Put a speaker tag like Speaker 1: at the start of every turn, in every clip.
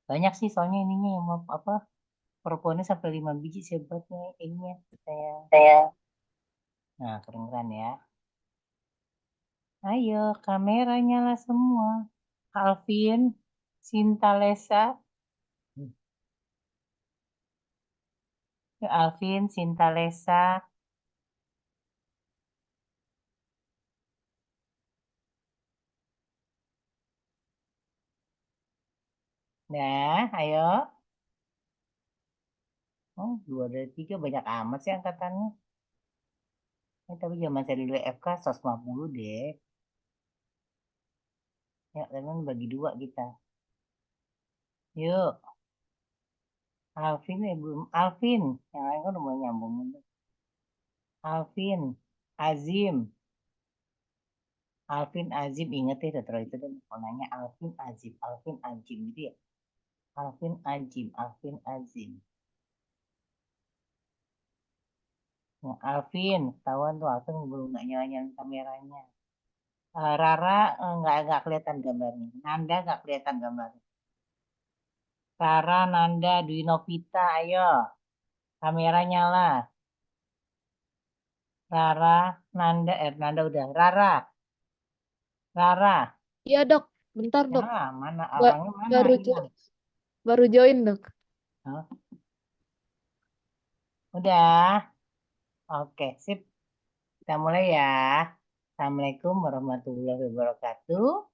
Speaker 1: Banyak sih soalnya ininya yang mau apa proponya sampai 5 biji saya buatnya ininya saya. Nah, keren-keren ya. Ayo, kamera nyala semua. Alvin, Sintalesa. Alvin, Sintalesa. Nah, ayo. Oh, 2 dari 3 banyak amat sih angkatannya. Tapi zaman saya dulu FK 150 deh. Ya, teman bagi 2 kita. Yuk, Alvin belum. Alvin, yang lain kan udah mau nyambung. Alvin, Azim. Alvin Azim inget ya setelah itu kan mau nanya Alvin Azim, Alvin Azim gitu ya. Alvin Azim, Alvin Azim. Nah, Alvin, ketahuan tuh Alvin belum nggak nyalain kameranya. Rara nggak kelihatan gambarnya. Nanda nggak kelihatan gambarnya. Rara, Nanda, Dwi Novita, ayo. Kamera nyala. Rara, Nanda, Nanda udah. Rara, Rara.
Speaker 2: Iya dok, bentar dok.
Speaker 1: Nyala, mana
Speaker 2: Ba-
Speaker 1: orangnya mana
Speaker 2: baru
Speaker 1: hilang.
Speaker 2: baru join dok.
Speaker 1: Hah? Udah. Oke, sip. Kita mulai ya. Assalamualaikum warahmatullahi wabarakatuh.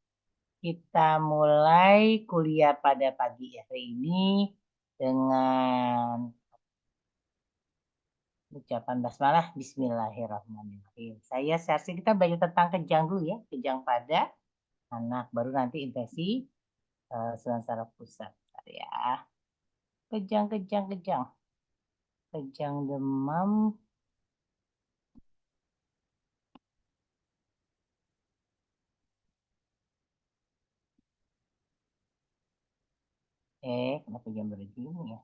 Speaker 1: Kita mulai kuliah pada pagi hari ini dengan ucapan basmalah Bismillahirrahmanirrahim. Saya Syarsi, kita belajar tentang kejang dulu ya. Kejang pada anak, baru nanti infeksi saluran saraf pusat. Bentar ya. Kejang, kejang, kejang. Kejang demam. Kenapa jam begini ya?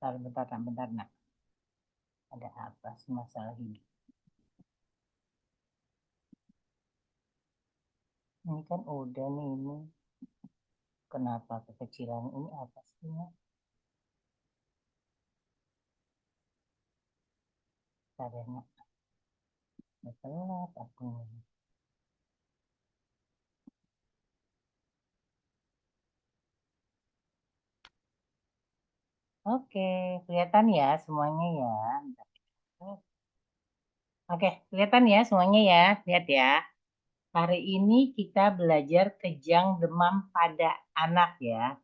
Speaker 1: Bentar, bentar, nak, bentar, nak. Ada apa sih masalah ini? Ini kan udah nih ini. Kenapa kekecilan ini apa sih? Nak? Bentar ya, nak. Udah telat aku. Oke, kelihatan ya semuanya ya. Bentar. Oke, kelihatan ya semuanya ya. Lihat ya. Hari ini kita belajar kejang demam pada anak ya.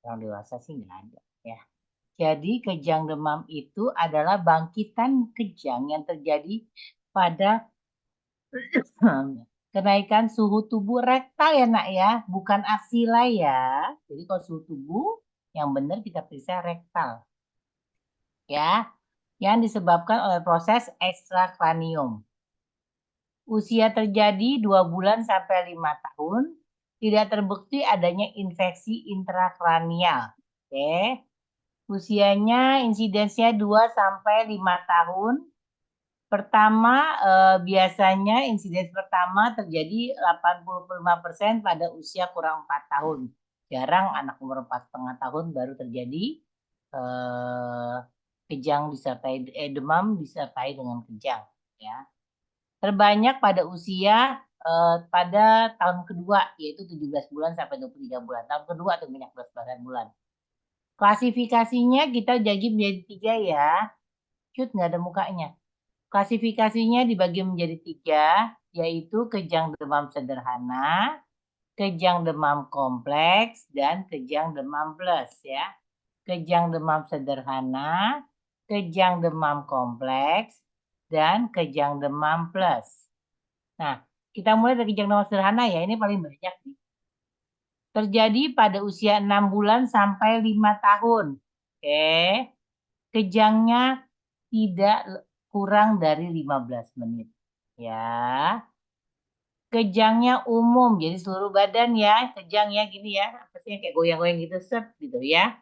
Speaker 1: Orang dewasa sih nggak ada ya. Jadi kejang demam itu adalah bangkitan kejang yang terjadi pada kenaikan suhu tubuh rektal ya nak ya, bukan aksila ya. Jadi kalau suhu tubuh yang benar kita periksa rektal ya, yang disebabkan oleh proses ekstrakranium. Usia terjadi 2 bulan sampai 5 tahun, tidak terbukti adanya infeksi intrakranial. Oke. Usianya insidensinya 2 sampai 5 tahun. Pertama, biasanya insiden pertama terjadi 85% pada usia kurang 4 tahun. Jarang anak umur 4,5 tahun baru terjadi eh, kejang disertai demam disertai dengan kejang ya. Terbanyak pada usia pada tahun kedua yaitu 17 bulan sampai 23 bulan. Tahun kedua tuh banyak 11 bulan. Klasifikasinya kita jadi menjadi 3 ya. Cut nggak ada mukanya. Klasifikasinya dibagi menjadi 3, yaitu kejang demam sederhana, kejang demam kompleks, dan kejang demam plus ya. Kejang demam sederhana, kejang demam kompleks, dan kejang demam plus. Nah, kita mulai dari kejang demam sederhana ya, ini paling banyak nih. Terjadi pada usia 6 bulan sampai 5 tahun. Oke. Kejangnya tidak kurang dari 15 menit. Ya. Kejangnya umum, jadi seluruh badan ya. Kejang ya gini ya. Apa sih kayak goyang-goyang gitu, set gitu ya.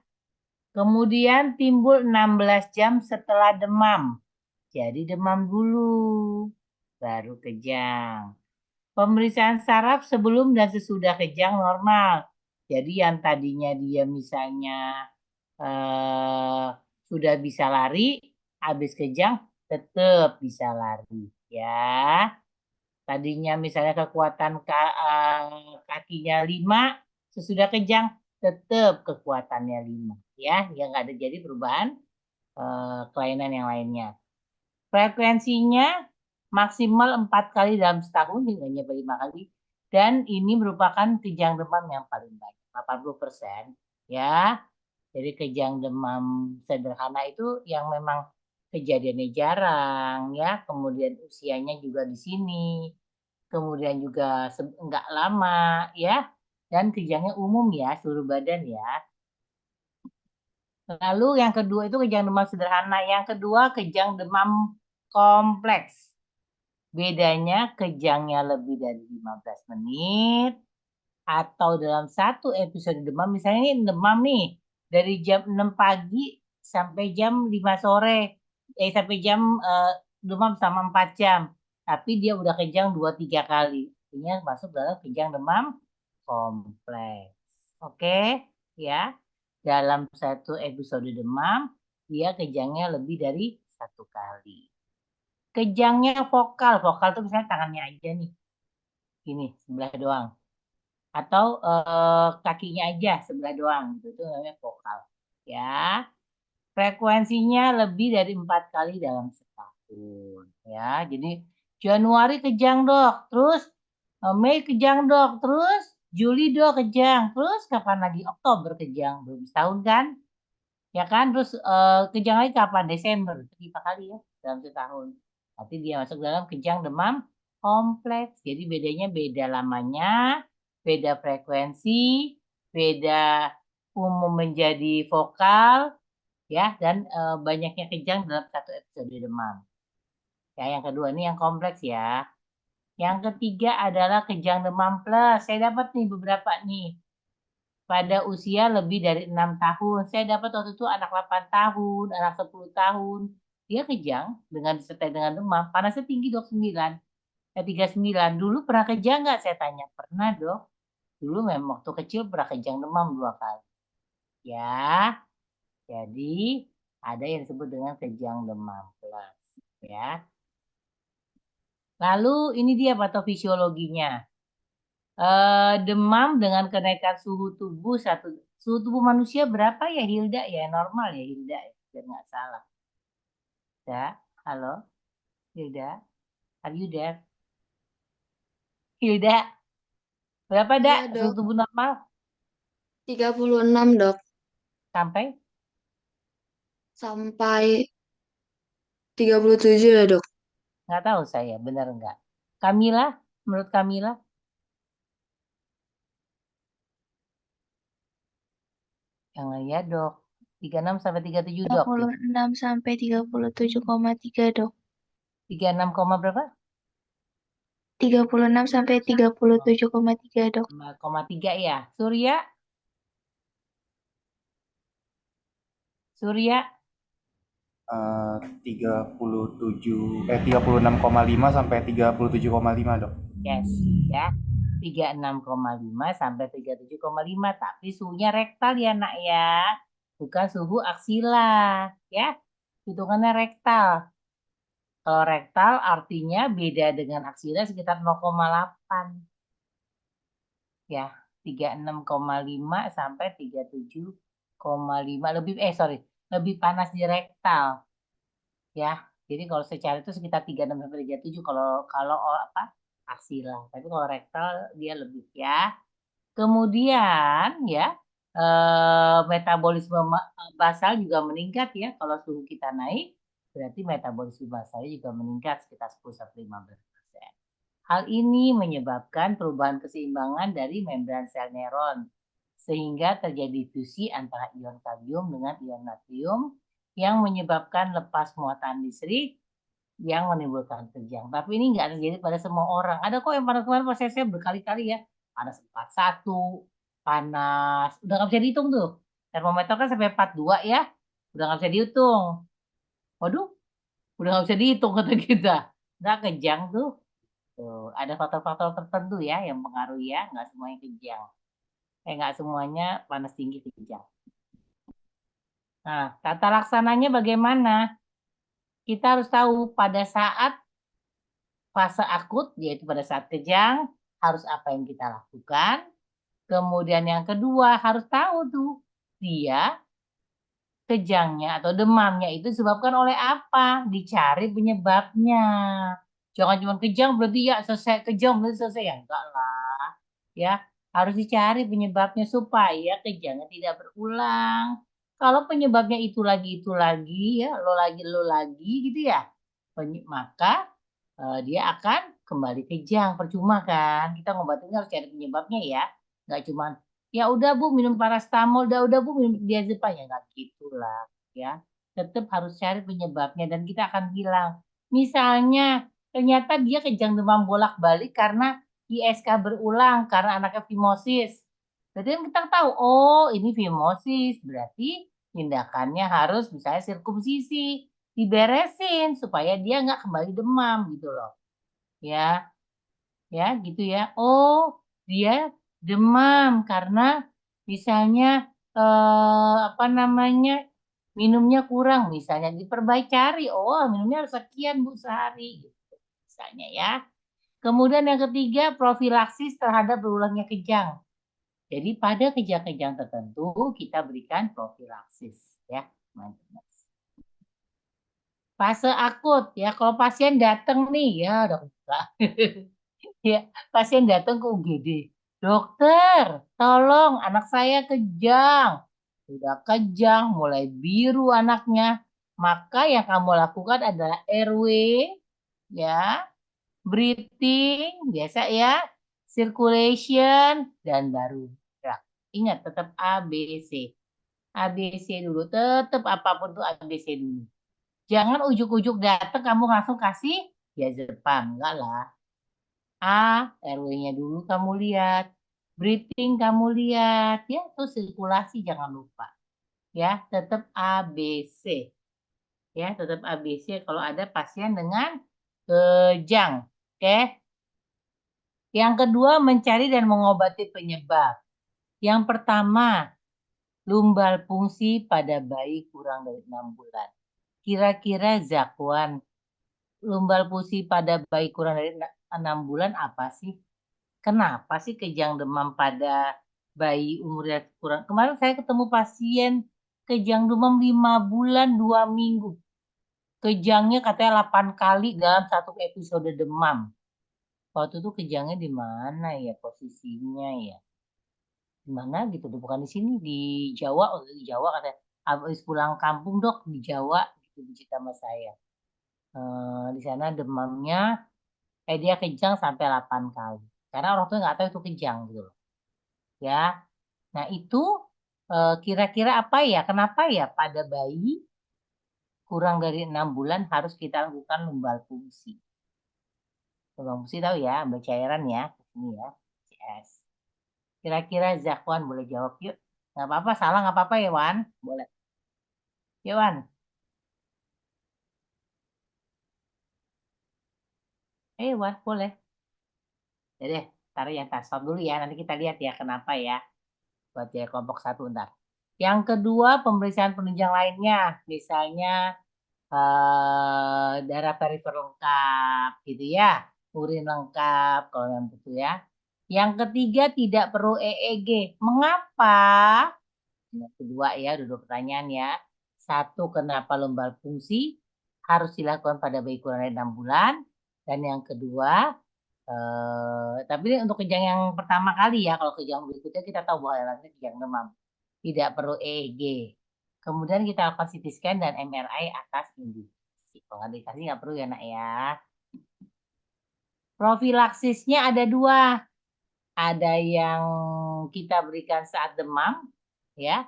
Speaker 1: Kemudian timbul 16 jam setelah demam. Jadi demam dulu, baru kejang. Pemeriksaan saraf sebelum dan sesudah kejang normal. Jadi yang tadinya dia misalnya sudah bisa lari, habis kejang tetap bisa lari. Ya, tadinya misalnya kekuatan kakinya 5, sesudah kejang tetap kekuatannya 5. Ya, yang nggak ada jadi perubahan kelainan yang lainnya. Frekuensinya maksimal 4 kali dalam setahun, hingga nyampe 5 kali. Dan ini merupakan kejang demam yang paling banyak, 80%. Ya, jadi kejang demam sederhana itu yang memang kejadiannya jarang, ya. Kemudian usianya juga di sini. Kemudian juga enggak lama, ya. Dan kejangnya umum ya, seluruh badan ya. Lalu yang kedua itu kejang demam sederhana. Yang kedua kejang demam kompleks. Bedanya kejangnya lebih dari 15 menit atau dalam satu episode demam. Misalnya ini demam nih dari jam 6 pagi sampai jam 5 sore. Sampai jam demam sama 4 jam. Tapi dia udah kejang 2-3 kali. Artinya masuk dalam kejang demam kompleks. Oke, ya. Dalam satu episode demam, dia kejangnya lebih dari 1 kali. Kejangnya vokal. Vokal tuh misalnya tangannya aja nih. Gini, sebelah doang. Atau kakinya aja sebelah doang. Itu namanya vokal. Ya. Frekuensinya lebih dari 4 kali dalam setahun. Ya, jadi Januari kejang dok. Terus Mei kejang dok. Terus Juli dok kejang. Terus kapan lagi? Oktober kejang. Belum setahun kan? Ya kan? Terus kejang lagi kapan? Desember. 5 kali ya dalam setahun. Tapi dia masuk dalam kejang demam kompleks. Jadi bedanya beda lamanya, beda frekuensi, beda umum menjadi vokal, ya, dan banyaknya kejang dalam satu episode demam. Ya, yang kedua ini yang kompleks ya. Yang ketiga adalah kejang demam plus. Saya dapat nih beberapa nih. Pada usia lebih dari 6 tahun. Saya dapat waktu itu anak 8 tahun, anak 10 tahun. Dia kejang dengan disertai dengan demam. Panasnya tinggi dok 9. 39. Dulu pernah kejang nggak? Saya tanya. Pernah dok. Dulu memang waktu kecil pernah kejang demam 2 kali. Ya, jadi ada yang disebut dengan kejang demam plus. Ya. Lalu ini dia patofisiologinya. Demam dengan kenaikan suhu tubuh suhu tubuh manusia berapa ya Hilda ya? Normal ya Hilda ya, biar nggak salah. Ya, halo Hilda, are you there? Hilda, berapa dak
Speaker 2: Iya,
Speaker 1: suhu
Speaker 2: dok.
Speaker 1: tubuh normal
Speaker 2: 36, dok.
Speaker 1: sampai
Speaker 2: Sampai 37 ya, dok.
Speaker 1: nggak tahu saya benar nggak? Kamila, menurut Kamila yang ya dok 36 sampai 37 dok gitu.
Speaker 3: 36 sampai 37,3 dok.
Speaker 1: 36 koma berapa?
Speaker 3: 36 sampai 37,3 dok.
Speaker 1: 5,3 ya. Surya, Surya
Speaker 4: 36,5 sampai 37,5 dok.
Speaker 1: yes, ya. 36,5 sampai 37,5, tapi suhunya rektal ya nak ya. Bukan suhu aksila, ya. Hitungannya rektal. Kalau rektal artinya beda dengan aksila sekitar 0,8. Ya, 36,5 sampai 37,5 lebih panas di rektal. Ya. Jadi kalau secara itu sekitar 36 sampai 37 kalau kalau apa? Aksila. Tapi kalau rektal dia lebih ya. Kemudian ya metabolisme basal juga meningkat ya kalau suhu kita naik, berarti metabolisme basalnya juga meningkat sekitar 10-15%. Hal ini menyebabkan perubahan keseimbangan dari membran sel neuron sehingga terjadi fusi antara ion kalium dengan ion natrium yang menyebabkan lepas muatan listrik yang menimbulkan kejang. Tapi ini nggak terjadi pada semua orang. Ada kok yang pada kemarin prosesnya berkali-kali ya. Panas 41, panas. Udah nggak bisa dihitung tuh. Termometer kan sampai 42 ya. Udah nggak bisa dihitung. Waduh, udah nggak bisa dihitung kata kita. Nggak kejang tuh. Tuh, ada faktor-faktor tertentu ya yang mempengaruhi ya. Nggak semuanya kejang. Nggak semuanya panas tinggi kejang. Nah, tata laksananya bagaimana? Kita harus tahu pada saat fase akut, yaitu pada saat kejang, harus apa yang kita lakukan. Kemudian yang kedua, harus tahu tuh, dia kejangnya atau demamnya itu disebabkan oleh apa? Dicari penyebabnya. Jangan cuma kejang berarti ya selesai, kejang berarti selesai. Ya enggak lah. Ya, harus dicari penyebabnya supaya kejangnya tidak berulang. Kalau penyebabnya itu lagi ya, lo lagi gitu ya. Maka dia akan kembali kejang, percuma kan? Kita ngobatin harus cari penyebabnya ya. Nggak cuma ya udah Bu minum paracetamol, udah Bu minum diazepam ya nggak gitulah ya. Tetap harus cari penyebabnya dan kita akan bilang, misalnya ternyata dia kejang demam bolak-balik karena ISK berulang karena anaknya fimosis. Berarti kan kita tahu, oh ini fimosis, berarti tindakannya harus misalnya sirkumsisi, diberesin supaya dia nggak kembali demam gitu loh. Ya gitu ya. Oh, dia demam karena misalnya apa namanya minumnya kurang, misalnya diperbaiki cari. Oh, minumnya harus sekian Bu sehari, gitu, misalnya ya. Kemudian yang ketiga, profilaksis terhadap berulangnya kejang. Jadi pada kejang-kejang tertentu kita berikan profilaksis ya. Mantap. Fase akut ya, kalau pasien datang nih ya udah enggak. Ya, pasien datang ke UGD. Dokter, tolong anak saya kejang. Sudah kejang, mulai biru anaknya. Maka yang kamu lakukan adalah RW, ya, breathing, biasa ya, circulation, dan baru gerak. Ingat, tetap ABC. ABC dulu, tetap apapun tuh ABC dulu. Jangan ujuk-ujuk datang kamu langsung kasih diazepam, enggak lah. RW-nya dulu kamu lihat, breathing kamu lihat, ya, terus sirkulasi jangan lupa. Ya, tetap ABC. Ya, tetap ABC kalau ada pasien dengan kejang. Oke. Yang kedua, mencari dan mengobati penyebab. Yang pertama, lumbal fungsi pada bayi kurang dari 6 bulan. Kira-kira Zakwan, lumbal fungsi pada bayi kurang dari 6 bulan apa sih? Kenapa sih kejang demam pada bayi umurnya kurang? Kemarin saya ketemu pasien kejang demam 5 bulan 2 minggu. Kejangnya katanya 8 kali dalam satu episode demam. Waktu itu kejangnya di mana ya posisinya ya? Di mana gitu, bukan di sini, di Jawa. Di Jawa katanya, habis pulang kampung Dok, di Jawa gitu cerita sama saya. Di sana demamnya, dia kejang sampai 8 kali. Karena orang tua nggak tahu itu kejang gitu loh. Ya, nah itu kira-kira apa ya? Kenapa ya pada bayi kurang dari 6 bulan harus kita lakukan lumbal fungsi? Lumbal fungsi tahu ya, ambil cairan ya, ini ya, CS. Kira-kira Zakwan boleh jawab yuk. Nggak apa-apa, salah nggak apa-apa ya Wan, boleh. Ya Wan, Wan boleh. Ya deh, taruh yang tas stop dulu ya, nanti kita lihat ya kenapa ya. Buat ya kelompok 1 ntar. Yang kedua, pemeriksaan penunjang lainnya, misalnya darah perifer lengkap gitu ya, urin lengkap kalau yang itu ya. Yang ketiga tidak perlu EEG. Mengapa? Yang kedua ya, ada 2 pertanyaan ya. 1, kenapa lumbal fungsi harus dilakukan pada bayi kurang dari 6 bulan? Dan yang kedua, tapi untuk kejang yang pertama kali ya, kalau kejang berikutnya kita tahu bahwa nanti kejang demam. Tidak perlu EEG. Kemudian kita lakukan CT scan dan MRI atas indikasi. Kalau nggak dikasih nggak perlu ya nak ya. Profilaksisnya ada 2. Ada yang kita berikan saat demam, ya,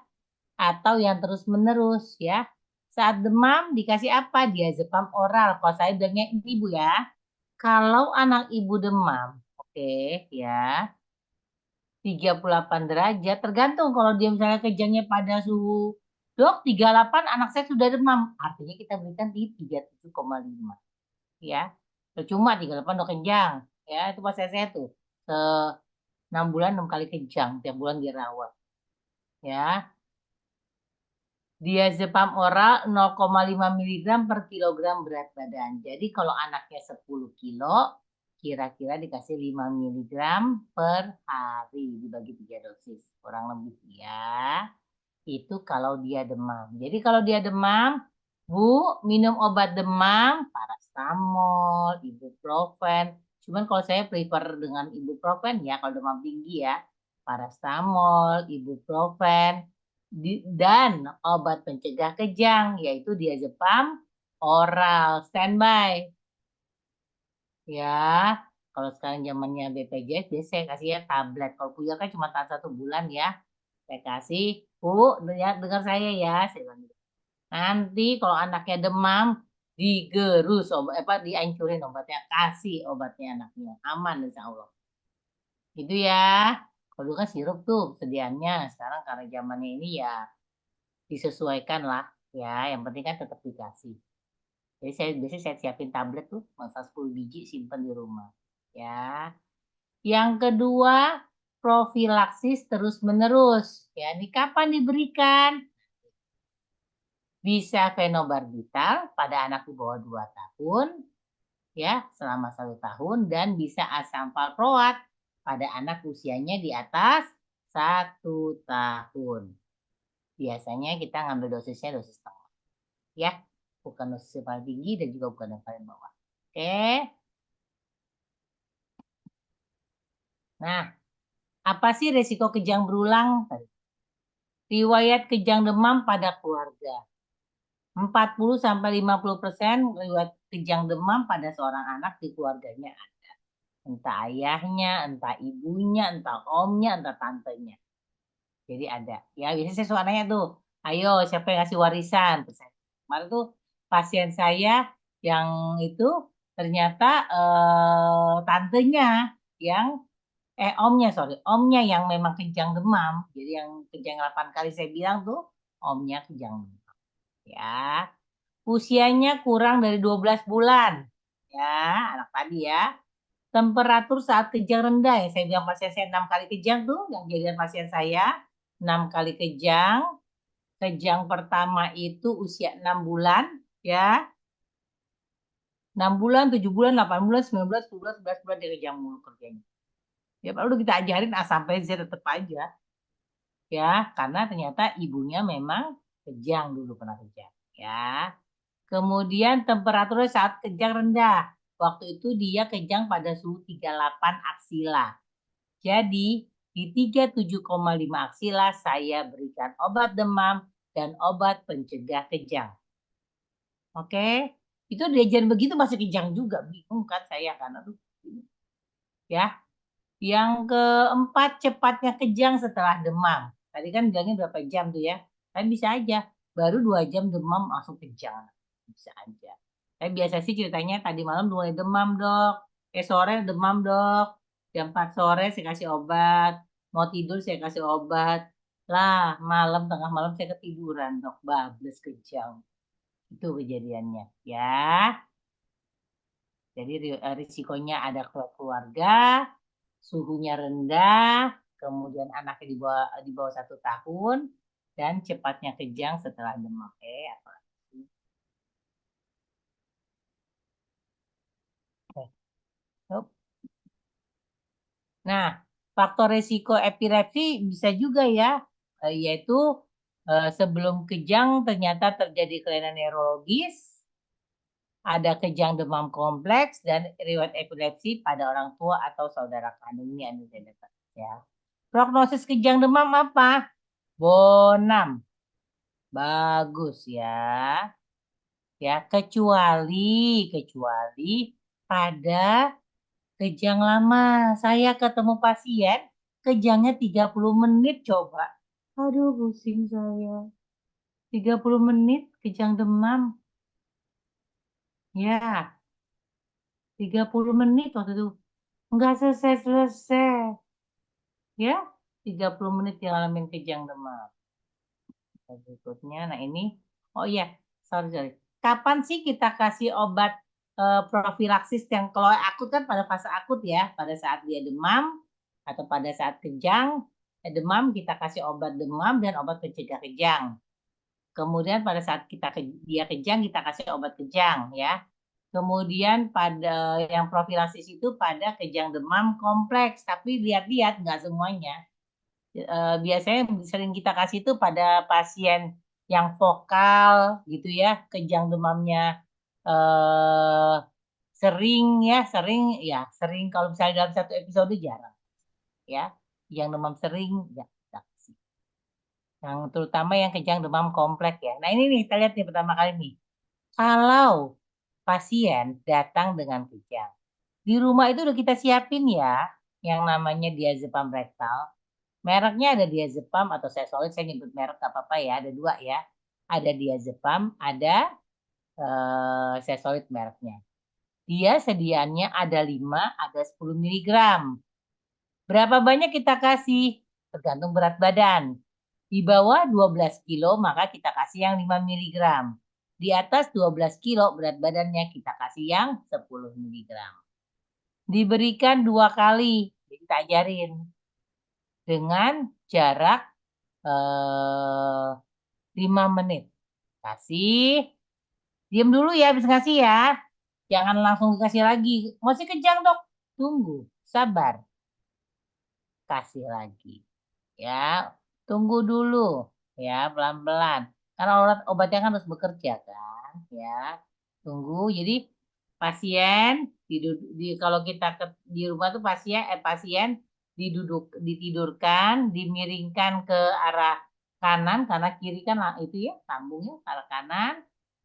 Speaker 1: atau yang terus-menerus, ya. Saat demam dikasih apa? Diazepam oral. Kalau saya bilangnya ini Bu ya. Kalau anak ibu demam, oke, ya. 38 derajat. Tergantung kalau dia misalnya kejangnya pada suhu dok 38 anak saya sudah demam. Artinya kita berikan di 37,5. Ya. Percuma 38 dok kejang. Ya, itu pas saya tuh. 6 bulan 6 kali kejang. Tiap bulan dirawat. Ya. Diazepam oral 0,5 mg per kilogram berat badan. Jadi kalau anaknya 10 kilo, kira-kira dikasih 5 mg per hari dibagi 3 dosis. Kurang lebih ya. Itu kalau dia demam. Jadi kalau dia demam, Bu, minum obat demam, paracetamol, ibuprofen. Cuman kalau saya prefer dengan ibuprofen ya kalau demam tinggi ya. Paracetamol, ibuprofen, dan obat pencegah kejang yaitu diazepam oral standby. Ya, kalau sekarang zamannya BPJS, biasanya saya kasih ya tablet. Kalau Puya kan cuma tahan 1 bulan ya. Saya kasih, Bu, dengar saya ya. Saya bilang gitu. Nanti kalau anaknya demam, digerus dihancurin obatnya, kasih obatnya anaknya. Aman insya Allah. Itu ya. Kalau dulu kan sirup tuh sediaannya. Sekarang karena zamannya ini ya disesuaikan lah. Ya, yang penting kan tetap dikasih. Jadi biasanya saya siapin tablet tuh, masa 10 biji simpan di rumah. Ya. Yang kedua, profilaksis terus-menerus. Ya, ini kapan diberikan? Bisa fenobarbital pada anak di bawah 2 tahun, ya, selama 1 tahun, dan bisa asam valproat pada anak usianya di atas 1 tahun. Biasanya kita ngambil dosisnya dosis tengah, ya, bukan dosis yang paling tinggi dan juga bukan yang paling bawah. Oke. Nah, apa sih resiko kejang berulang? Riwayat kejang demam pada keluarga. 40-50% riwayat kejang demam pada seorang anak di keluarganya ada. Entah ayahnya, entah ibunya, entah omnya, entah tantenya. Jadi ada. Ya, biasanya saya suka nanya tuh, ayo siapa yang ngasih warisan? Kemarin tuh pasien saya yang itu ternyata tantenya yang omnya yang memang kejang demam. Jadi yang kejang 8 kali saya bilang tuh omnya kejang demam. Ya, usianya kurang dari 12 bulan. Ya, anak tadi ya. Temperatur saat kejang rendah. Ya, saya bilang pasien saya 6 kali kejang tuh. Yang jadian pasien saya 6 kali kejang. Kejang pertama itu usia 6 bulan. Ya. 6 bulan, 7 bulan, 8 bulan, 9 bulan, 10 bulan, 11 bulan dia kejang mulu kerjanya. Ya, perlu kita ajarin A sampai Z tetap aja. Ya, karena ternyata ibunya memang kejang dulu pernah kejang. Ya. Kemudian temperaturnya saat kejang rendah. Waktu itu dia kejang pada suhu 38 aksila. Jadi di 37,5 aksila saya berikan obat demam dan obat pencegah kejang. Oke, itu diajarin begitu masih kejang juga. Bingung kan saya kan. Aduh. Ya. Yang keempat, cepatnya kejang setelah demam. Tadi kan bilangnya berapa jam tuh ya. Kan bisa aja. Baru 2 jam demam langsung kejang. Bisa aja. Tapi biasa sih ceritanya tadi malam mulai demam dok. Sore demam dok. Jam 4 sore saya kasih obat. Mau tidur saya kasih obat. Lah tengah malam saya ketiduran dok. Bablas kejang. Itu kejadiannya ya. Jadi risikonya ada keluarga, suhunya rendah, kemudian anaknya di bawah 1 tahun, dan cepatnya kejang setelah demam. Nah, faktor risiko epilepsi bisa juga ya, yaitu sebelum kejang ternyata terjadi kelainan neurologis, ada kejang demam kompleks, dan riwayat epilepsi pada orang tua atau saudara kandung ini ya. Prognosis kejang demam apa? Bonam. Bagus ya. Ya, kecuali pada kejang lama. Saya ketemu pasien kejangnya 30 menit coba. Aduh, pusing saya. 30 menit kejang demam. Ya. 30 menit waktu itu. Enggak selesai-selesai. Ya. 30 menit yang ngalamin kejang demam. Berikutnya, nah ini, oh iya, sorry. Kapan sih kita kasih obat profilaksis yang kalau akut kan pada fase akut ya, pada saat dia demam atau pada saat kejang, demam kita kasih obat demam dan obat pencegah kejang. Kemudian pada saat dia kejang kita kasih obat kejang ya. Kemudian pada yang profilaksis itu pada kejang demam kompleks, tapi lihat-lihat nggak semuanya. Biasanya sering kita kasih itu pada pasien yang vokal gitu ya, kejang demamnya sering kalau misalnya dalam satu episode jarang ya, yang demam sering ya kita kasih. Yang terutama yang kejang demam kompleks ya. Nah ini nih kita lihat nih pertama kali nih, kalau pasien datang dengan kejang di rumah itu udah kita siapin ya yang namanya diazepam rektal. Mereknya ada diazepam atau Sesolid, saya nyebut merek gak apa-apa ya, ada 2 ya. Ada diazepam, ada Sesolid mereknya. Dia sediaannya ada 5, ada 10 mg. Berapa banyak kita kasih? Tergantung berat badan. Di bawah 12 kilo maka kita kasih yang 5 mg. Di atas 12 kilo berat badannya kita kasih yang 10 mg. Diberikan 2 kali, kita ajarin. Dengan jarak 5 menit. Kasih. Diam dulu ya, habis ngasih ya. Jangan langsung dikasih lagi. Masih kejang dok. Tunggu, sabar. Kasih lagi. Ya, tunggu dulu. Ya, pelan-pelan. Karena obatnya kan harus bekerja kan. Ya, tunggu. Jadi pasien kalau kita di rumah tuh pasien ditidurkan, dimiringkan ke arah kanan karena kiri kan itu ya lambungnya ke arah kanan.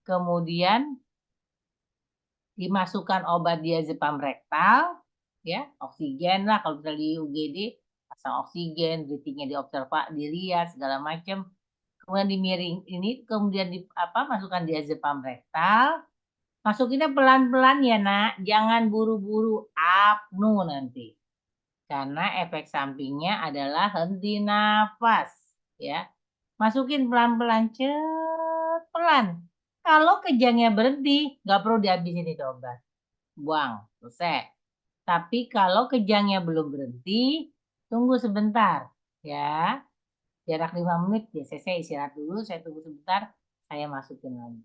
Speaker 1: Kemudian dimasukkan obat diazepam rektal, ya oksigen lah kalau misalnya di UGD pasang oksigen, breathingnya dilihat segala macam. Kemudian dimiring kemudian masukkan diazepam rektal. Masukinnya pelan-pelan ya nak, jangan buru-buru apnu nanti. Karena efek sampingnya adalah henti nafas ya. Masukin pelan-pelan, pelan. Kalau kejangnya berhenti, nggak perlu dihabisin itu obat. Buang, selesai. Tapi kalau kejangnya belum berhenti, tunggu sebentar ya. Jarak 5 menit, biasanya saya istirahat dulu, saya tunggu sebentar, saya masukin lagi.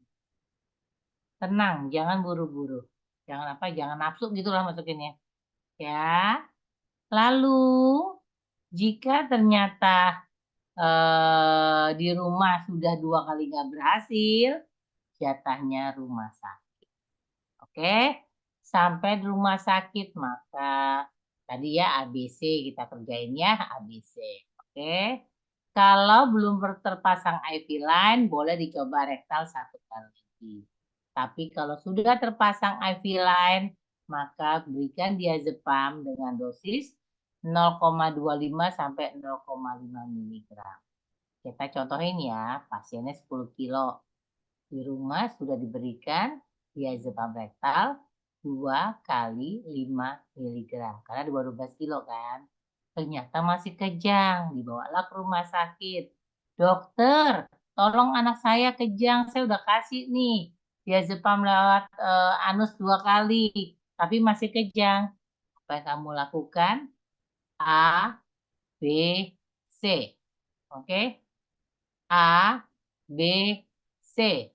Speaker 1: Tenang, jangan buru-buru. Jangan nafsu gitulah masukinnya. Ya. Lalu jika ternyata di rumah sudah 2 kali nggak berhasil, jatahnya rumah sakit. Oke, sampai di rumah sakit maka tadi ya ABC kita kerjain ya ABC. Oke, kalau belum terpasang IV line boleh dicoba rektal 1 kali lagi. Tapi kalau sudah terpasang IV line maka berikan diazepam dengan dosis 0,25 sampai 0,5 mg. Kita contohin ya, pasiennya 10 kilo. Di rumah sudah diberikan diazepam rektal 2 kali 5 mg. Karena 12 kilo kan. Ternyata masih kejang, dibawalah ke rumah sakit. Dokter, tolong anak saya kejang, saya udah kasih nih diazepam lewat anus 2 kali, tapi masih kejang. Apa yang kamu lakukan? A, B, C. Oke? A, B, C.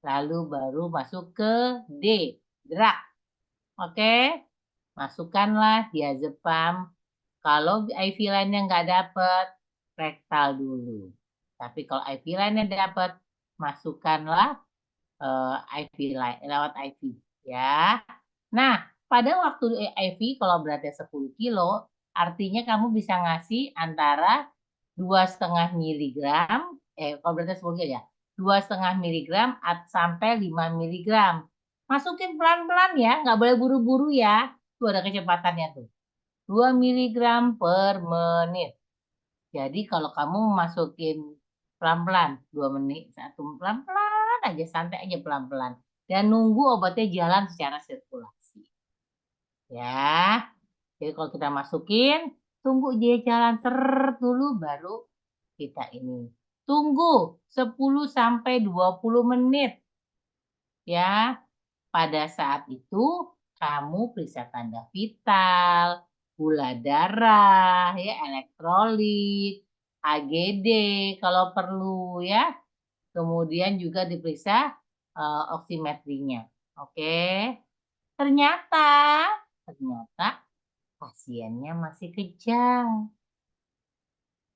Speaker 1: Lalu baru masuk ke D, gerak. Oke? Masukkanlah diazepam. Kalau IV line-nya nggak dapat, rektal dulu. Tapi kalau IV line-nya dapat, masukkanlah IV line, lewat IV. Ya. Nah, pada waktu IV kalau beratnya 10 kilo, artinya kamu bisa ngasih antara 2,5 mg, kalau beratnya 10 kilo ya, 2,5 mg sampai 5 mg. Masukin pelan-pelan ya, nggak boleh buru-buru ya. Tuh ada kecepatannya tuh. 2 mg per menit. Jadi kalau kamu masukin pelan-pelan, 2 menit, 1 pelan-pelan aja, santai aja pelan-pelan. Dan nunggu obatnya jalan secara sirkulasi. Ya, jadi kalau kita masukin, Tunggu dia jalan dulu baru kita ini. Tunggu 10 sampai 20 menit. Ya, pada saat itu kamu periksa tanda vital, gula darah, ya, elektrolit, AGD kalau perlu ya. Kemudian juga diperiksa oksimetrinya. Oke. Ternyata pasiennya masih kejang.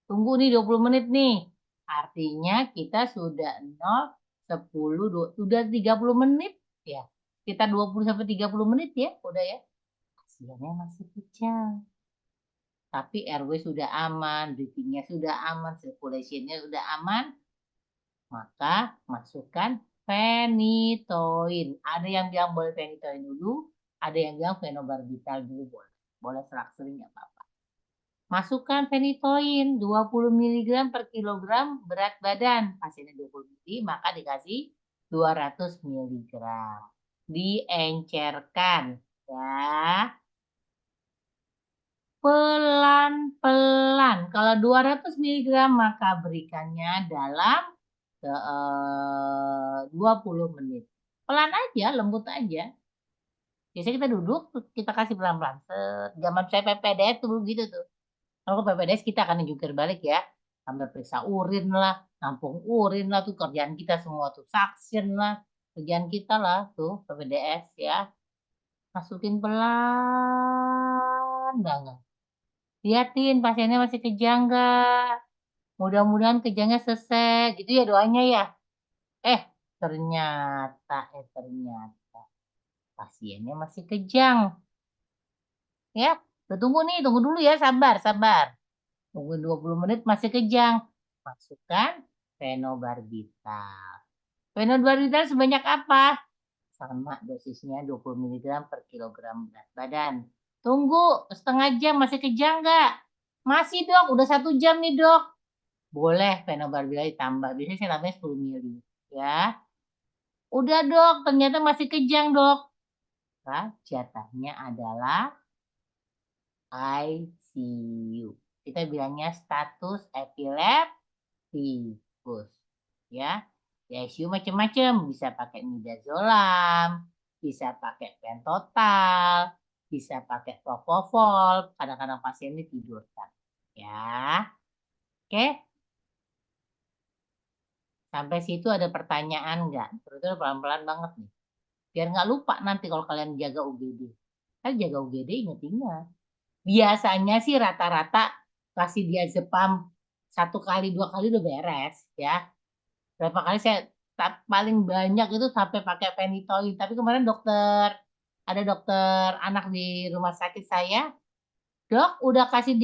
Speaker 1: Tunggu nih 20 menit nih. Artinya kita sudah 0, 10, 2, sudah 30 menit ya. Kita 20 sampai 30 menit ya, udah ya. Pasiennya masih kejang. Tapi RW sudah aman, breathingnya sudah aman, circulation-nya sudah aman. Maka masukkan phenytoin. Ada yang bilang boleh phenytoin dulu, ada yang bilang phenobarbital dulu boleh. Boleh serak-sering nggak apa-apa. Masukkan phenytoin 20 mg per kilogram berat badan. Pasiennya 20 mg, maka dikasih 200 mg. Diencerkan ya. Pelan-pelan. Kalau 200 mg maka berikannya dalam 20 menit. Pelan aja, lembut aja. Biasanya kita duduk, kita kasih pelan-pelan. Zaman saya PPDS tuh begitu tuh. Kalau ke PPDS kita akan jungkir balik ya. Sambil periksa urin lah, nampung urin lah tuh kerjaan kita semua tuh. Suction lah, kerjaan kita lah tuh PPDS ya. Masukin pelan banget. Liatin pasiennya masih kejang nggak. Mudah-mudahan kejangnya selesai. Gitu ya doanya ya. Ternyata pasiennya masih kejang. Ya, tunggu nih, tunggu dulu ya, sabar. Tunggu 20 menit masih kejang. Masukkan phenobarbital. Phenobarbital sebanyak apa? Sama dosisnya 20 mg per kilogram berat badan. Tunggu setengah jam masih kejang nggak? Masih dok, udah 1 jam nih dok. Boleh phenobarbital ditambah. Biasanya saya tambahnya 10 ml. Ya. Udah dok, ternyata masih kejang dok. Nah, jatahnya adalah ICU. Kita bilangnya status epilepticus. Ya. Di ICU macam-macam. Bisa pakai midazolam, bisa pakai pentotal, bisa pakai propofol. Kadang-kadang pasien ini tidurkan. Ya. Oke. Sampai situ ada pertanyaan nggak? Terus pelan-pelan banget nih. Biar nggak lupa nanti kalau kalian jaga UGD. Kan jaga UGD ingat-ingat. Biasanya sih rata-rata kasih diazepam 1 kali 2 kali udah beres ya. Berapa kali saya paling banyak itu sampai pakai phenytoin. Tapi kemarin ada dokter anak di rumah sakit saya. Dok, udah kasih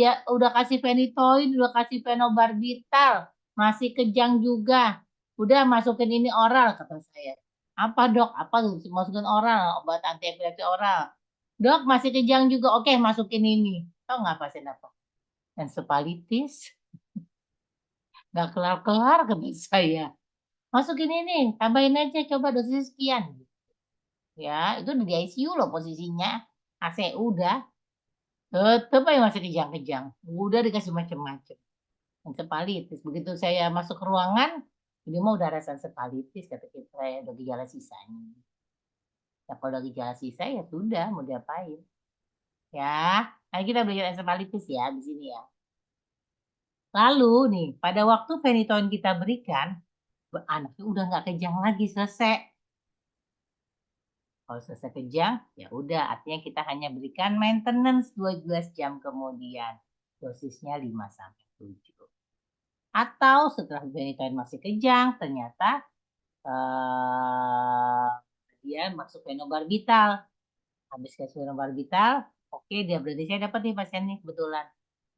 Speaker 1: phenytoin, udah kasih phenobarbital, masih kejang juga. Udah masukin ini oral kata saya. Apa dok? Apa masukin oral, obat anti epilepsi oral. Dok, masih kejang juga. Oke, masukin ini. Tahu nggak pasien apa? Encephalitis. Nggak kelar-kelar kata saya. Masukin ini, tambahin aja coba dosis sekian. Ya, itu di ICU loh posisinya. AC udah. Tetep aja masih kejang-kejang. Udah dikasih macam-macam. Encephalitis. Begitu saya masuk ke ruangan, ini mah udah rasa encephalitis. Kata kita, udah gejala sisanya. Ya kalau udah gejala sisa ya sudah, mau diapain. Ya, nah kita belajar encephalitis ya di sini ya. Lalu nih, pada waktu phenytoin kita berikan, anaknya udah nggak kejang lagi, selesai. Kalau selesai kejang, ya udah, artinya kita hanya berikan maintenance 12 jam kemudian. Dosisnya 5-7. Atau setelah phenytoin masih kejang, ternyata dia masuk phenobarbital. Habis kasih phenobarbital, oke, dia berarti saya dapat nih pasien nih kebetulan.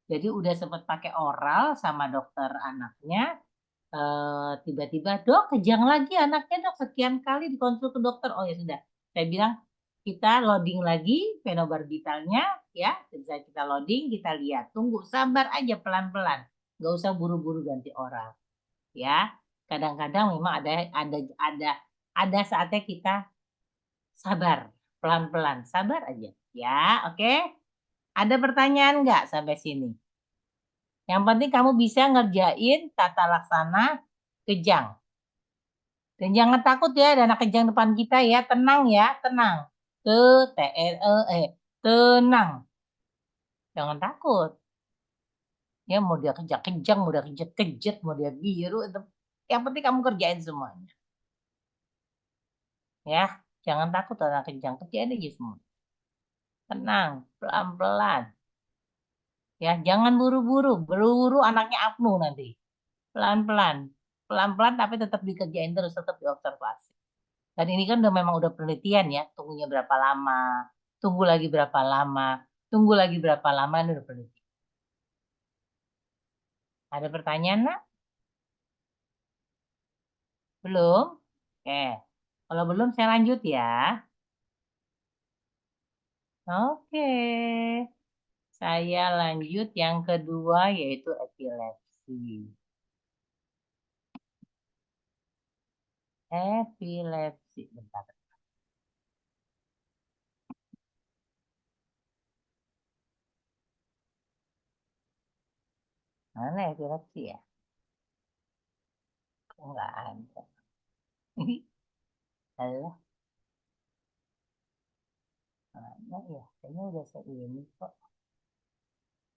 Speaker 1: Jadi udah sempat pakai oral sama dokter anaknya. Tiba-tiba dok kejang lagi anaknya dok, sekian kali dikonsul ke dokter. Oh ya sudah, saya bilang kita loading lagi phenobarbitalnya ya. Bisa kita loading, kita lihat, tunggu, sabar aja pelan-pelan, nggak usah buru-buru ganti oral ya. Kadang-kadang memang ada saatnya kita sabar, pelan-pelan, sabar aja ya. Oke, Ada pertanyaan nggak sampai sini? Yang penting kamu bisa ngerjain tata laksana kejang. Dan jangan takut ya, ada anak kejang depan kita ya. Tenang ya, tenang. Tenang. Jangan takut. Ya mau dia kejang-kejang, mau dia kejet-kejet, mau dia biru. Yang penting kamu kerjain semuanya. Ya, jangan takut anak kejang. Kerjain aja semua. Tenang, pelan-pelan. Ya, jangan buru-buru. Buru-buru anaknya apnu nanti. Pelan-pelan. Pelan-pelan tapi tetap dikerjain terus, tetap diobservasi. Dan ini kan memang udah penelitian ya, tunggunya berapa lama, tunggu lagi berapa lama, tunggu lagi berapa lama, ini udah penelitian. Ada pertanyaan, nak? Belum? Oke. Kalau belum, saya lanjut ya. Oke. Saya lanjut yang kedua, yaitu epilepsi. Epilepsi. Bentar. Mana epilepsi ya? Kok nggak ada? Alah, mana ya? Kayaknya udah saya ini kok.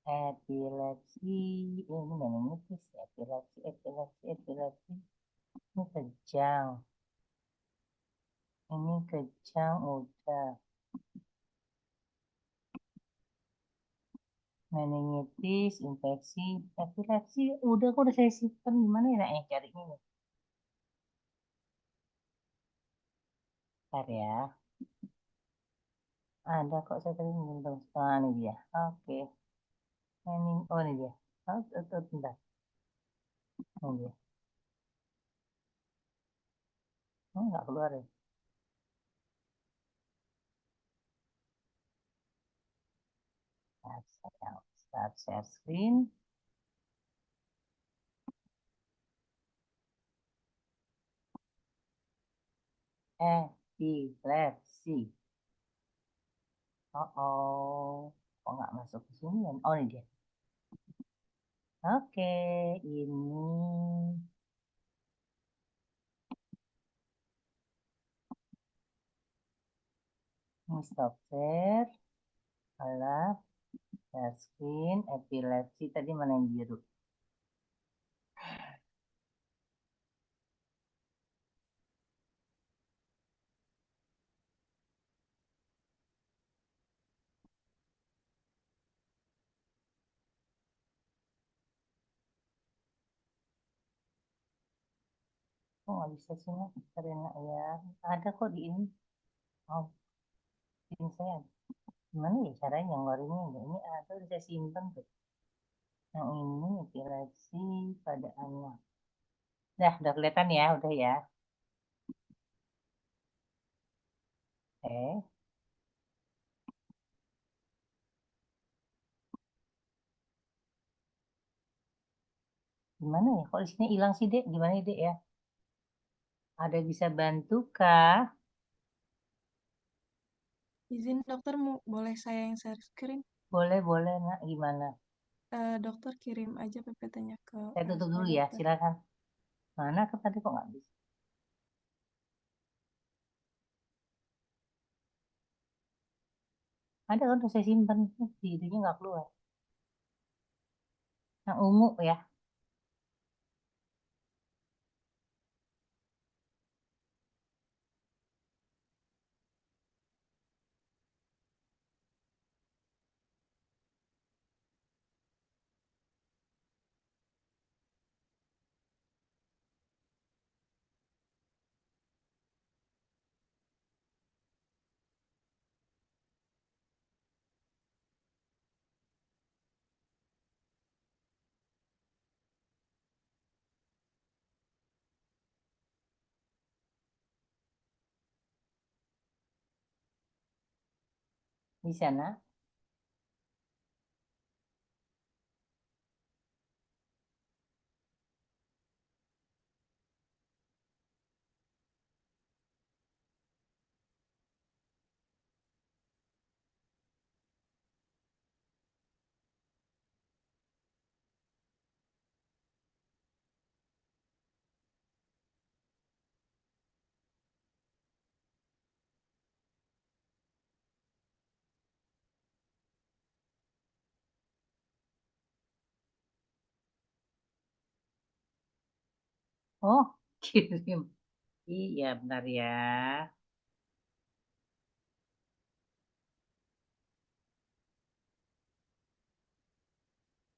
Speaker 1: Epilepsi. Ini meningitis. Epilepsi, epilepsi, epilepsi. Ini kejang. Ini kejang udah. Meningitis, infeksi, epilepsi. Udah, kok udah saya simpen. Gimana ya enaknya carinya? Bentar ya. Ada kok saya tadi minta. Ah, ini dia. Oke. Oh, ini dia. Oh, bentar. Ini dia. Oh, nggak keluar ya. Start share screen. Epilepsi. Oh. Kok nggak masuk ke sini? Oh, ini dia. Oke, ini stop share. Alah, share screen, epilepsi. Tadi mana yang biru? Kok nggak bisa sih, Nak? Karena ya, ada kok di ini. Oh, ini saya. Gimana ya caranya ngeluarinnya? Ini ada, udah saya simpen tuh. Yang ini epilepsi pada anak. Udah kelihatan ya, udah ya. Eh, gimana ya? Kok di sini hilang sih, Dek? Gimana ya, Dek ya? Ada bisa bantu kah?
Speaker 5: Izin dokter, boleh saya yang share screen?
Speaker 1: Boleh, boleh, Nak. Gimana?
Speaker 5: Dokter kirim aja PPT-nya ke
Speaker 1: Saya tutup
Speaker 5: saya,
Speaker 1: dulu ya,
Speaker 5: dokter.
Speaker 1: silakan. Mana ke tadi kok nggak bisa? Ada kan udah saya simpan, di itunya nggak keluar. Yang ungu ya. Di sana. Oh, kirim. Iya, bentar ya.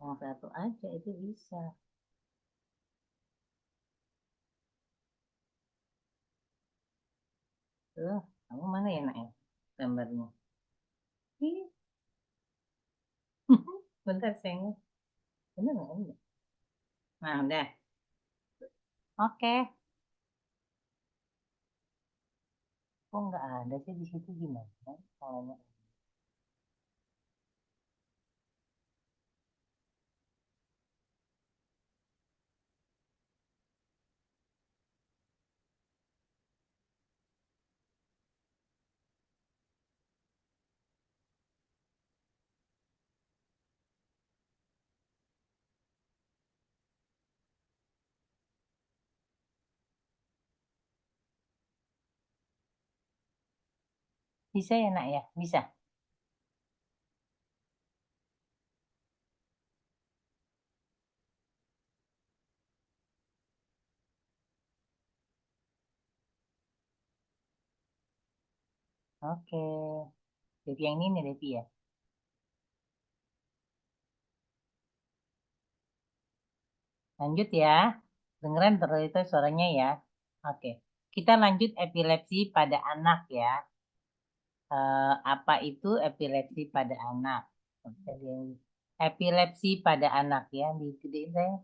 Speaker 1: Yang satu aja itu bisa. Tuh, kamu mana ya, Nak ya? Gambarnya. Ih. Bentar, sayang. Bener nggak? Enggak. Nah, udah. Oke. Kok nggak ada sih di situ gimana? Kalau bisa ya, Nak ya? Bisa. Oke. Devi yang ini nih, Devi ya. Lanjut ya. Dengeran terus itu suaranya ya. Oke. Kita lanjut epilepsi pada anak ya. Apa itu epilepsi pada anak? Epilepsi pada anak ya. Digedein saya.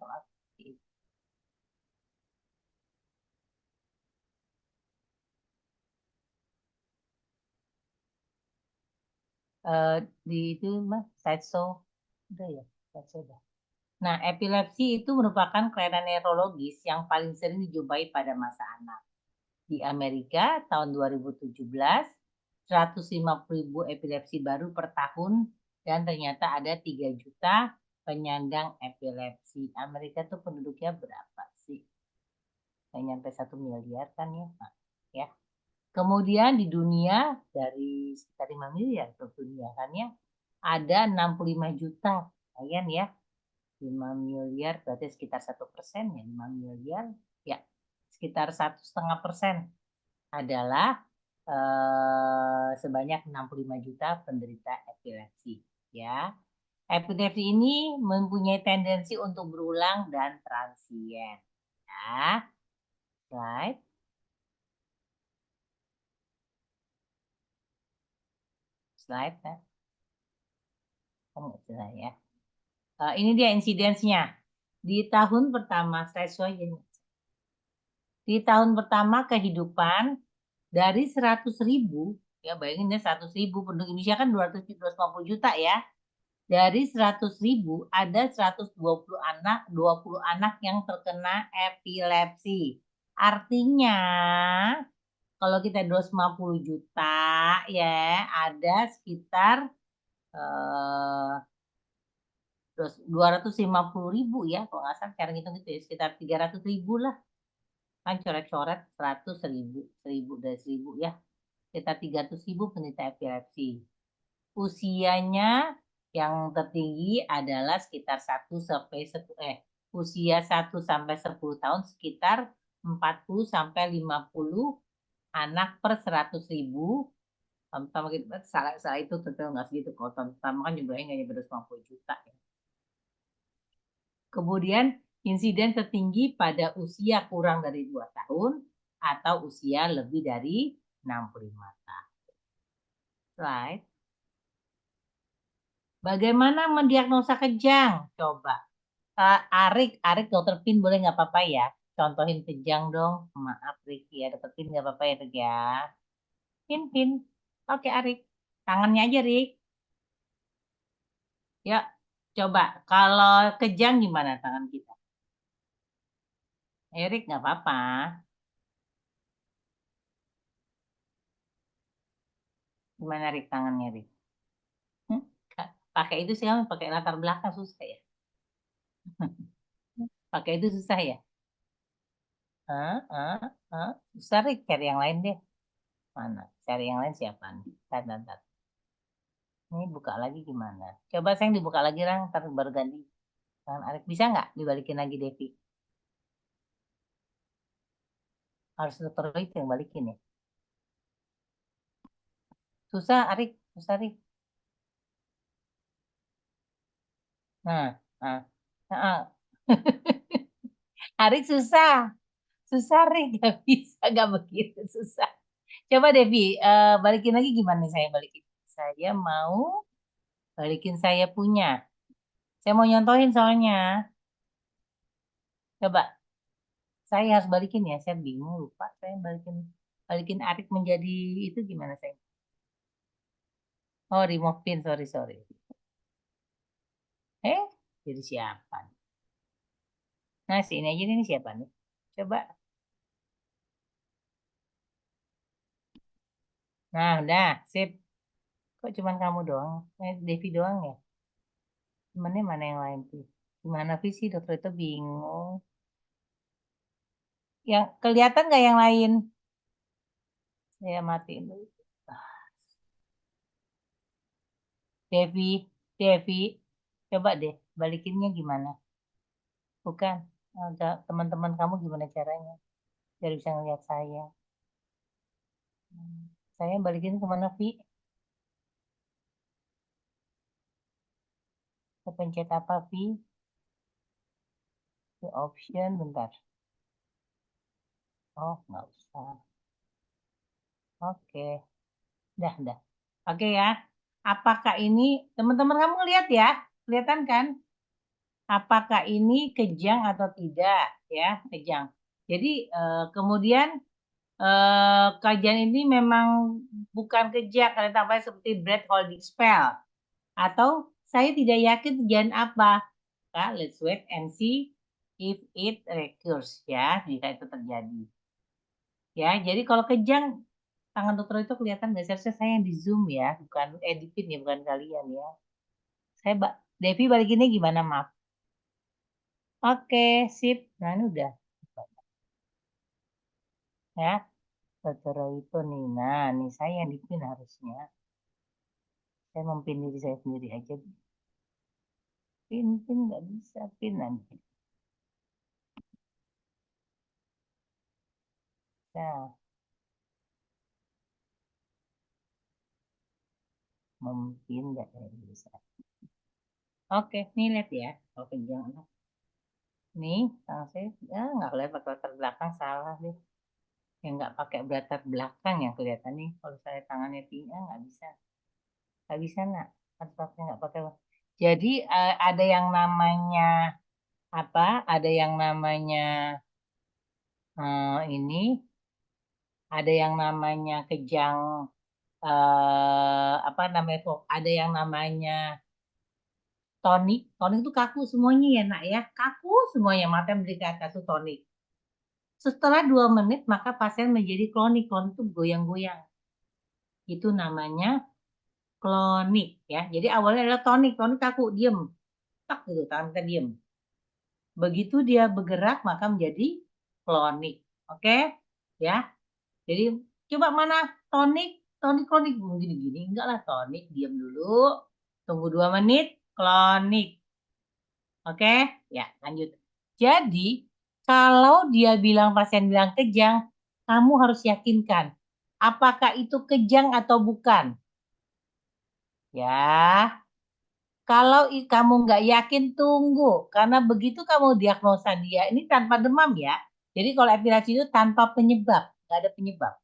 Speaker 1: Di itu mas slideshow udah ya, slideshow udah. Nah, epilepsi itu merupakan kelainan neurologis yang paling sering dijumpai pada masa anak. Di Amerika tahun 2017, 150.000 epilepsi baru per tahun dan ternyata ada 3 juta penyandang epilepsi. Amerika tuh penduduknya berapa sih? Nggak nyampe 1 miliar kan ya? Nah, ya. Kemudian di dunia dari sekitar 5 miliar ke dunia kan ya, ada 65 juta. Lumayan ya. 5 miliar berarti sekitar 1% ya, 5 miliar ya sekitar 1,5% adalah sebanyak 65 juta penderita epilepsi ya. Epilepsi ini mempunyai tendensi untuk berulang dan transien ya. Slide. Slide ya. Ya. Ini dia insidensinya. Di tahun pertama, di tahun pertama kehidupan dari 100.000, ya bayangin ya 100.000 penduduk Indonesia kan 250 juta ya. Dari 100.000 ada 20 anak yang terkena epilepsi. Artinya kalau kita 250 juta ya ada sekitar 250.000 ya, kalau nggak salah cara ngitung gitu ya, sekitar 300.000 lah. Kan coret-coret 100.000, 1.000 dari 1.000 ya, sekitar 300.000 penderita epilepsi. Usianya yang tertinggi adalah sekitar 1 sampai 10 usia 1 sampai 10 tahun sekitar 40 sampai 50 anak per 100.000. Pertama salah itu tentu nggak segitu, kalau tahun pertama kan jumlahnya nggak nyampe 250 juta ya. Kemudian insiden tertinggi pada usia kurang dari 2 tahun atau usia lebih dari 65 tahun. Slide. Bagaimana mendiagnosa kejang? Coba. Arik, dokter Pin boleh nggak apa-apa ya? Contohin kejang dong. Maaf, Rik ya. Dokter Pin nggak apa-apa ya, Rik ya. Pin. Oke, Arik. Tangannya aja, Rik. Ya, coba. Kalau kejang gimana tangan kita? Erik nggak apa-apa. Gimana, Rik, tangannya, Rik? Pakai itu sih, kamu pakai latar belakang susah ya? Pakai itu susah ya? Susah, Rik. Cari yang lain deh. Mana? Cari yang lain siapa nih? Tar. Ini buka lagi gimana? Coba sayang dibuka lagi, Rang. Ntar baru ganti. Tangan Arif bisa nggak dibalikin lagi, Devi? Harus dokter itu yang balikin ya. Susah, Arik. Susah, Arik. Nah, nah, nah. Arik susah. Susah, Arik. Gak bisa, gak begitu. Susah. Coba Devi, balikin lagi gimana nih saya balikin? Saya mau balikin saya punya. Saya mau nyontohin soalnya. Coba, saya harus balikin ya. Saya bingung, lupa. Saya balikin balikin Arik menjadi itu gimana saya? Oh, remove pin. Sorry, sorry. Jadi siapa? Nah, sini aja nih siapa nih? Coba. Nah, udah, sip. Kok cuman kamu doang? Devi doang ya? Temennya mana yang lain tuh? Gimana visi dokter itu bingung. Yang kelihatan nggak yang lain? Saya matiin dulu. Devi, Devi, coba deh balikinnya gimana? Bukan, agak teman-teman kamu gimana caranya? Biar bisa ngeliat saya. Saya balikin kemana, Vi? Kepencet apa, Vi? Ke option, bentar. Oh, nggak usah. Oke, dah. Oke ya. Apakah ini, teman-teman kamu lihat ya? Kelihatan kan? Apakah ini kejang atau tidak? Ya, kejang. Jadi kemudian kajian ini memang bukan kejang karena tampaknya seperti breath holding spell. Atau saya tidak yakin kejadian apa. Nah, let's wait and see if it recurs ya, jika itu terjadi. Ya, jadi kalau kejang tangan dokter itu kelihatan nggak? Seharusnya saya yang di zoom ya, bukan editin ya, bukan kalian ya. Saya Devi balikinnya gimana, maaf. Oke, sip. Nah, ini udah. Ya, dokter itu nih. Nah, nih saya yang dipin harusnya. Saya mempin diri saya sendiri aja. Pin nggak bisa, pin nanti. Nah, mempin nggak bisa. Oke, nih lihat ya. Kalau kejang. Nih, tangan saya nggak kelihatan pakai latar belakang, salah deh. Yang nggak pakai latar belakang yang kelihatan nih. Kalau saya tangannya tinggal nggak bisa. Nggak bisa nak. Harus pakai nggak pakai. Jadi ada yang namanya apa? Ada yang namanya ini. Ada yang namanya kejang. Apa namanya? Ada yang namanya tonik. Tonik itu kaku semuanya ya nak ya. Kaku semuanya. Mata beri kata itu tonik. Setelah 2 menit, maka pasien menjadi klonik. Klonik itu goyang-goyang. Itu namanya klonik ya. Jadi awalnya adalah tonik. Tonik kaku, diem. Tak gitu, tangan kita diem. Begitu dia bergerak, maka menjadi klonik. Oke? Ya. Jadi coba mana tonik? Tonik klonik gini-gini. Enggak lah tonik, diem dulu. Tunggu 2 menit, klonik. Oke? Ya, lanjut. Jadi, kalau pasien bilang kejang, kamu harus yakinkan apakah itu kejang atau bukan. Ya, kalau kamu nggak yakin, tunggu. Karena begitu kamu diagnosa dia, ini tanpa demam ya. Jadi kalau epilepsi itu tanpa penyebab, nggak ada penyebab.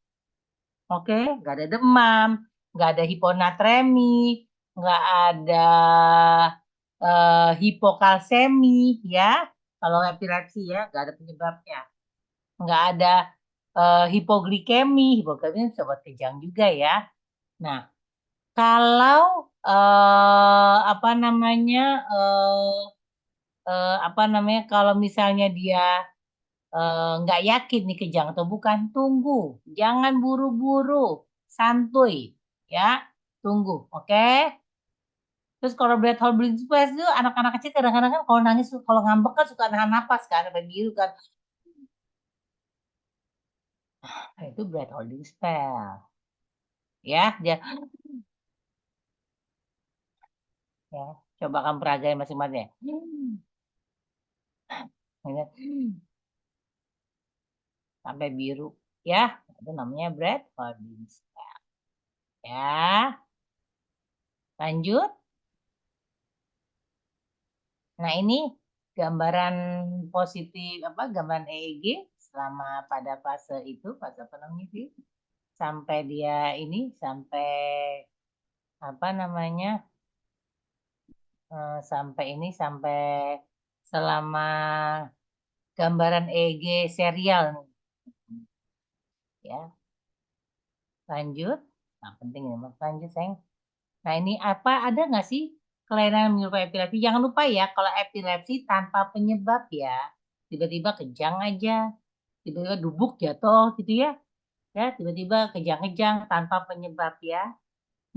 Speaker 1: Oke, nggak ada demam, nggak ada hiponatremi, nggak ada hipokalsemi ya. Kalau epilepsi ya, nggak ada penyebabnya. Nggak ada hipoglikemi, hipoglikemi sobat kejang juga ya. Nah, kalau apa namanya kalau misalnya dia nggak yakin nih kejang atau bukan, tunggu, jangan buru-buru, santuy ya, tunggu, oke? Terus kalau breath hold breathing space itu anak-anak kecil kadang-kadang kan kalau nangis, kalau ngambek kan suka nahan napas kan, sampai biru kan. Nah, itu breath holding spell. Ya, dia ya. Coba kamu peragain masing-masing ya. Ini, sampai biru. Ya, itu namanya Bradford scale. Ya, lanjut. Nah, ini gambaran positif gambaran EEG selama pada fase itu, fase apa namanya sih? Sampai dia ini sampai apa namanya? Sampai selama gambaran EEG serial ya. Lanjut. Nah, penting ini, Mas. Lanjut, sayang. Nah, ini ada nggak sih kelainan menyerupai epilepsi? Jangan lupa ya, kalau epilepsi tanpa penyebab ya, tiba-tiba kejang aja, tiba-tiba dubuk jatuh gitu ya, tiba-tiba kejang-kejang tanpa penyebab ya.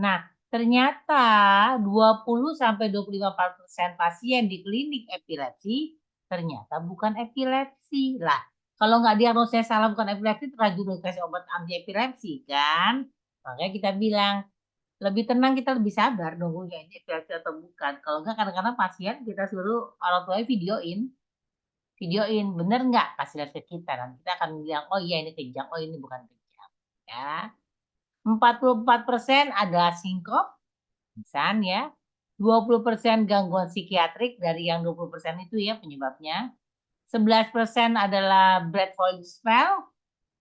Speaker 1: Nah, ternyata 20-25% pasien di klinik epilepsi ternyata bukan epilepsi. Lah, kalau nggak diagnosis salah bukan epilepsi, terlanjur kasih obat anti epilepsi kan? Makanya kita bilang, lebih tenang, kita lebih sabar nunggunya ini epilepsi atau bukan. Kalau nggak, kadang-kadang pasien kita suruh orang tuanya videoin bener nggak, kasih lihat ke kita, nanti kita akan bilang oh iya ini kejang, oh ini bukan kejang ya. 44% adalah sinkop pingsan ya, 20% gangguan psikiatrik dari yang 20% itu ya penyebabnya, 11% adalah Bradford spell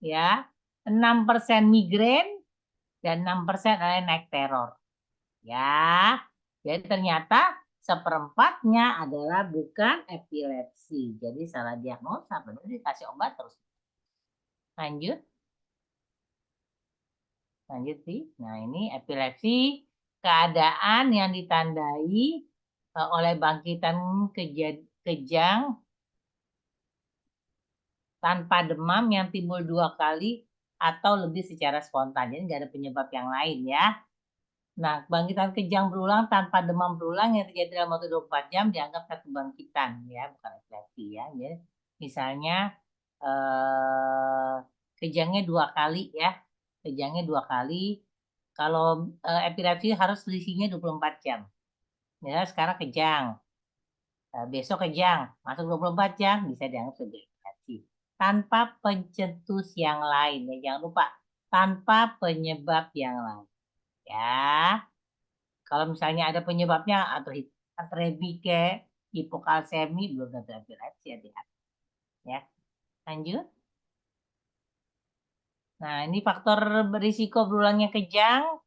Speaker 1: ya, 6% migrain, dan 6% adalah naik teror. Ya, jadi ternyata seperempatnya adalah bukan epilepsi. Jadi salah diagnosa, benar dikasih obat terus. Lanjut. Lanjut sih. Nah, ini epilepsi, keadaan yang ditandai oleh bangkitan kejang tanpa demam yang timbul 2 kali atau lebih secara spontan. Jadi nggak ada penyebab yang lain ya. Nah, bangkitan kejang berulang tanpa demam berulang yang terjadi dalam waktu 24 jam dianggap satu bangkitan ya, bukan epilepsi ya. Jadi, misalnya kejangnya 2 kali ya. Kejangnya 2 kali. Kalau epilepsi harus selisihnya 24 jam. Ya, sekarang kejang. Besok kejang, masuk 24 jam bisa dianggap sebagai epilepsi. Tanpa pencetus yang lain ya, jangan lupa tanpa penyebab yang lain. Ya, kalau misalnya ada penyebabnya atau atremie, hipokalsemi, belum tentu epilepsi ya. Lanjut. Nah, ini faktor berisiko berulangnya kejang,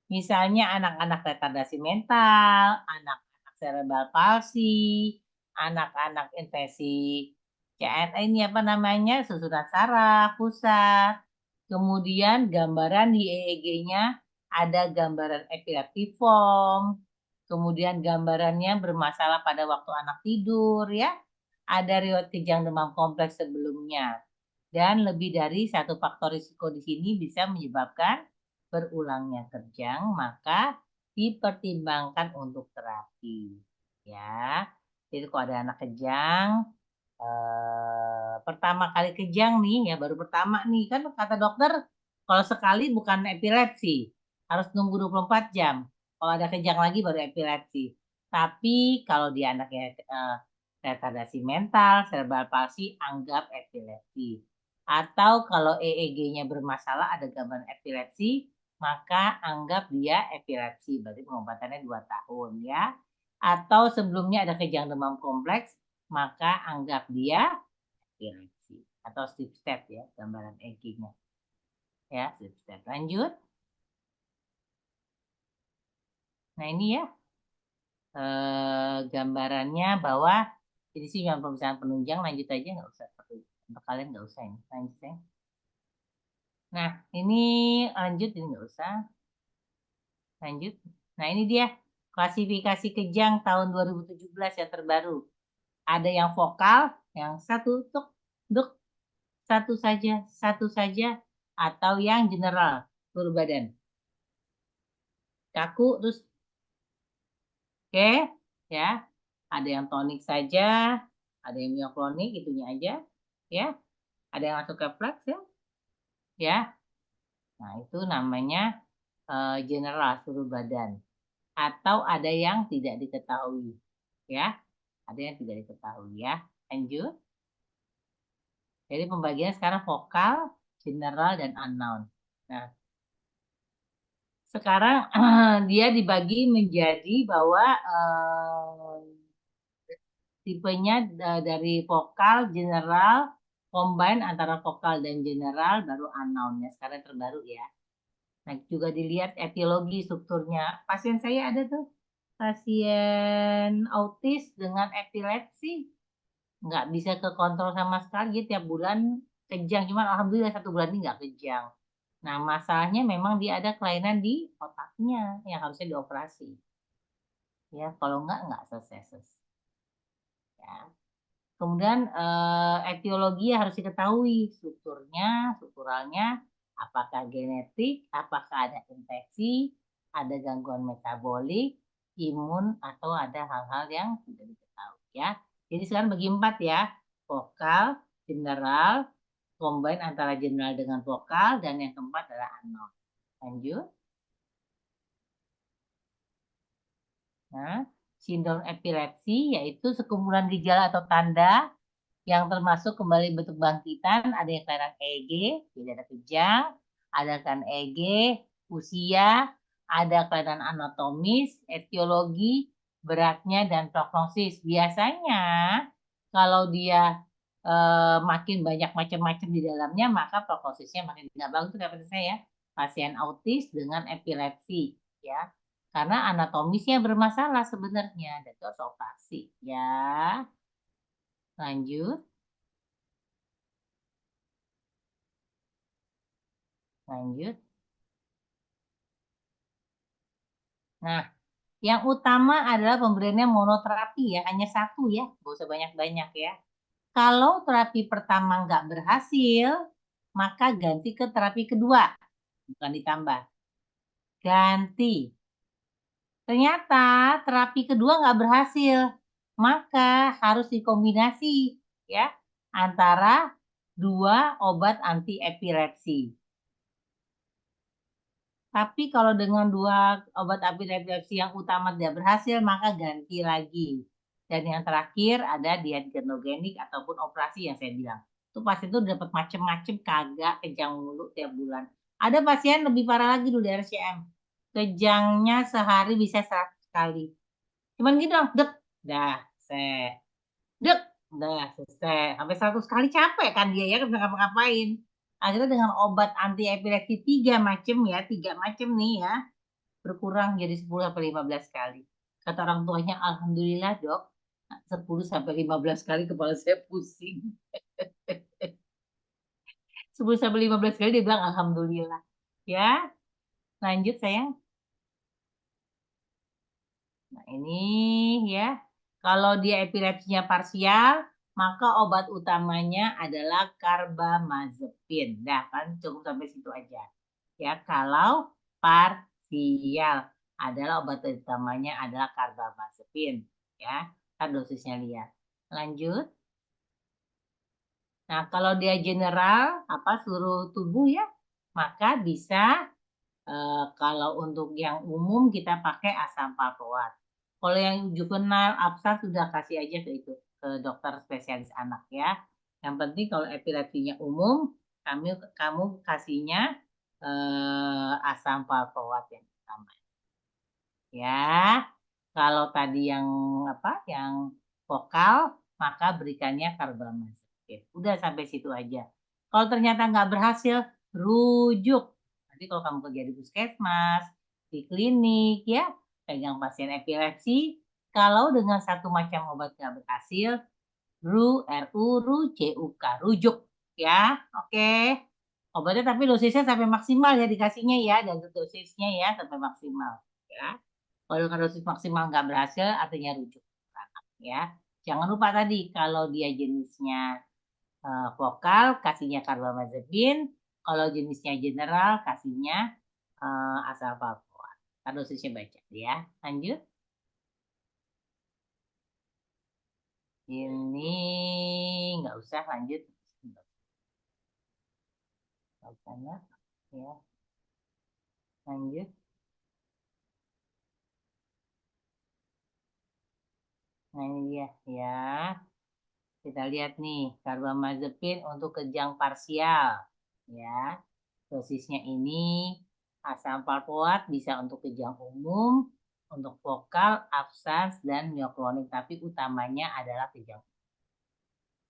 Speaker 1: misalnya anak-anak retardasi mental, anak-anak cerebral palsy, anak-anak infeksi CNI ini susunan saraf pusat. Kemudian gambaran di EEG-nya ada gambaran epileptiform, kemudian gambarannya bermasalah pada waktu anak tidur ya. Ada riwayat kejang demam kompleks sebelumnya. Dan lebih dari satu faktor risiko di sini bisa menyebabkan berulangnya kejang, maka dipertimbangkan untuk terapi. Ya. Jadi kalau ada anak kejang, pertama kali kejang nih ya, baru pertama nih kan kata dokter kalau sekali bukan epilepsi harus nunggu 24 jam, kalau ada kejang lagi baru epilepsi. Tapi kalau dia anaknya retardasi mental, cerebral palsy, anggap epilepsi. Atau kalau EEG-nya bermasalah ada gambaran epilepsi, maka anggap dia epilepsi, berarti pengobatannya 2 tahun ya. Atau sebelumnya ada kejang demam kompleks, maka anggap dia epilepsi atau sleep state ya, gambaran EEG-nya. Ya, sleep state. Lanjut. Nah, ini ya gambarannya bahwa ini sih yang pemeriksaan penunjang, lanjut aja nggak usah. Untuk kalian nggak usah ini. Lanjut ya. Nah, ini lanjut, ini nggak usah. Lanjut. Nah, ini dia klasifikasi kejang tahun 2017 yang terbaru. Ada yang vokal, yang satu tuk, duk, satu saja, atau yang general, seluruh badan. Kaku, terus oke, ya. Ada yang tonik saja, ada yang mioklonik, itunya aja, ya. Ada yang masuk refleks ya. Nah, itu namanya general seluruh badan. Atau ada yang tidak diketahui, ya. Ada yang tidak diketahui ya. Lanjut. Jadi pembagian sekarang vokal, general dan unknown. Nah, sekarang dia dibagi menjadi bahwa tipenya dari vokal, general, combine antara vokal dan general, baru unknown-nya. Sekarang terbaru ya. Nah, juga dilihat etiologi strukturnya. Pasien saya ada tuh, pasien autis dengan epilepsi. Nggak bisa kekontrol sama sekali. Dia tiap bulan kejang. Cuman alhamdulillah 1 bulan ini nggak kejang. Nah, masalahnya memang dia ada kelainan di otaknya yang harusnya dioperasi. Ya, kalau nggak selesai. Ya. Kemudian etiologi harus diketahui strukturalnya, apakah genetik, apakah ada infeksi, ada gangguan metabolik, imun, atau ada hal-hal yang tidak diketahui ya. Jadi sekarang bagi 4 ya, vokal, general, combine antara general dengan vokal, dan yang keempat adalah unknown. Lanjut. Nah, sindrom epilepsi yaitu sekumpulan gejala atau tanda yang termasuk kembali bentuk bangkitan, ada yang kelainan EEG, jadi ada kejang, ada kan EEG, usia, ada kelainan anatomis, etiologi, beratnya, dan prognosis. Biasanya kalau dia makin banyak macam-macam di dalamnya, maka prognosisnya makin tidak bagus. Itu dapat saya pasien autis dengan epilepsi, ya. Karena anatomisnya bermasalah sebenarnya, dan itu harus operasi, ya. Lanjut. Lanjut. Nah, yang utama adalah pemberiannya monoterapi ya, hanya 1 ya, nggak usah banyak-banyak ya. Kalau terapi pertama nggak berhasil, maka ganti ke terapi kedua, bukan ditambah. Ganti. Ternyata terapi kedua nggak berhasil, maka harus dikombinasi ya antara 2 obat anti epilepsi. Tapi kalau dengan 2 obat anti epilepsi yang utama tidak berhasil, maka ganti lagi. Dan yang terakhir ada diet ketogenik ataupun operasi yang saya bilang. Itu pasien itu dapat macam-macam, kagak kejang mulu tiap bulan. Ada pasien lebih parah lagi dulu di RCM. Kejangnya sehari bisa 100 kali. Cuman gitu dong, dek, dah, dek, dah, selesai. Sampai 100 kali capek kan dia ya, nggak ngapa-ngapain. Akhirnya dengan obat anti epilepsi 3 macam ya, 3 macam nih ya, berkurang jadi 10 sampai 15 kali. Kata orang tuanya, alhamdulillah dok, 10 sampai 15 kali kepala saya pusing. 10 sampai 15 kali dia bilang alhamdulillah. Ya, lanjut sayang. Nah ini ya, kalau dia epilepsinya parsial, maka obat utamanya adalah karbamazepin. Nah kan cukup sampai situ aja. Ya, kalau parsial adalah obat utamanya adalah karbamazepin. Ya, kan dosisnya lihat. Lanjut. Nah, kalau dia general, seluruh tubuh ya, maka bisa kalau untuk yang umum kita pakai asam valproat. Kalau yang juvenile absar sudah kasih aja ke itu ke dokter spesialis anak ya. Yang penting kalau epilepsinya umum, kamu kasihnya asam valproat yang pertama. Ya, kalau tadi yang yang vokal, maka berikannya karbamazepin. Udah sampai situ aja. Kalau ternyata nggak berhasil, rujuk. Nanti kalau kamu kerja di puskesmas, di klinik, ya, pegang pasien epilepsi, kalau dengan 1 macam obat nggak berhasil, RU, rujuk, ya, oke. Obatnya tapi dosisnya sampai maksimal ya dikasihnya ya, dan dosisnya ya sampai maksimal, ya. Kalau dosis maksimal nggak berhasil, artinya rujuk ya. Jangan lupa tadi kalau dia jenisnya vokal, kasihnya karbamazepin. Kalau jenisnya general, kasihnya asal valproat. Kan dosisnya baca ya. Lanjut. Ini nggak usah lanjut. Nggak usah ya. Lanjut. Nah ini dia ya. Kita lihat nih, karbamazepin untuk kejang parsial. ya. Dosisnya ini asam valproat bisa untuk kejang umum, untuk vokal, absans, dan mioklonik. Tapi utamanya adalah kejang,